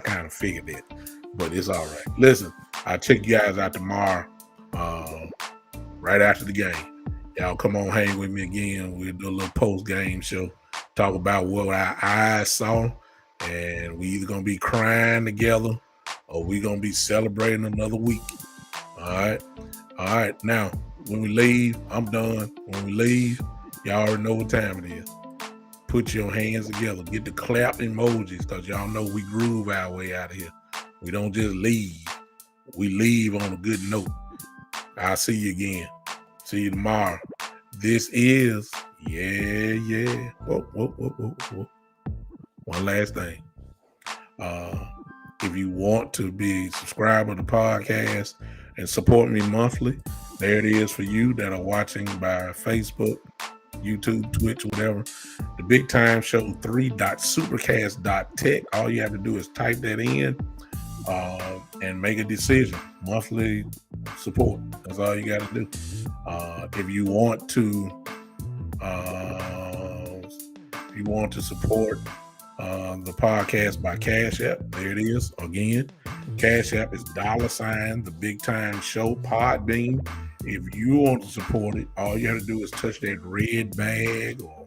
kind of figured it, but it's all right. Listen, I'll check you guys out tomorrow, right after the game. Y'all come on, hang with me again. We'll do a little post-game show, talk about what our eyes saw, and we either going to be crying together or we going to be celebrating another week. All right. Now, when we leave, I'm done. When we leave, y'all already know what time it is. Put your hands together. Get the clap emojis because y'all know we groove our way out of here. We don't just leave. we leave on a good note. I'll see you again. See you tomorrow. This is, yeah. Whoa. One last thing. If you want to be a subscriber to the podcast and support me monthly, there it is for you that are watching by Facebook, YouTube, Twitch, whatever. The Big Time Show 3.supercast.tech. All you have to do is type that in and make a decision. Monthly support. That's all you got to do. If you want to support the podcast by Cash App, there it is. Again, Cash App is $ the Big Time Show Podbean. If you want to support it, all you have to do is touch that red bag or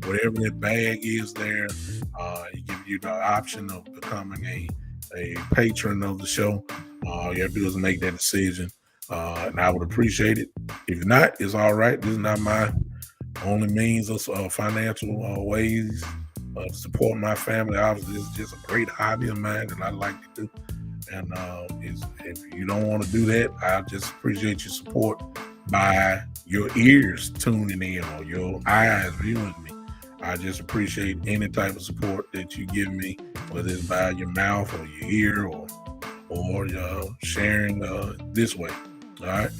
whatever that bag is there. It gives you the option of becoming a patron of the show. All you have to do is make that decision, and I would appreciate it. If not, it's all right. This is not my only means of financial ways of supporting my family. Obviously, it's just a great hobby of mine that I like to do. And if you don't want to do that, I just appreciate your support by your ears tuning in or your eyes viewing me. I just appreciate any type of support that you give me, whether it's by your mouth or your ear or sharing this way. All right.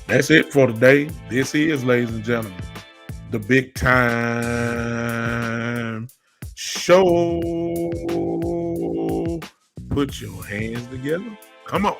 That's it for today. This is, ladies and gentlemen, the Big Time Show. Put your hands together. Come on.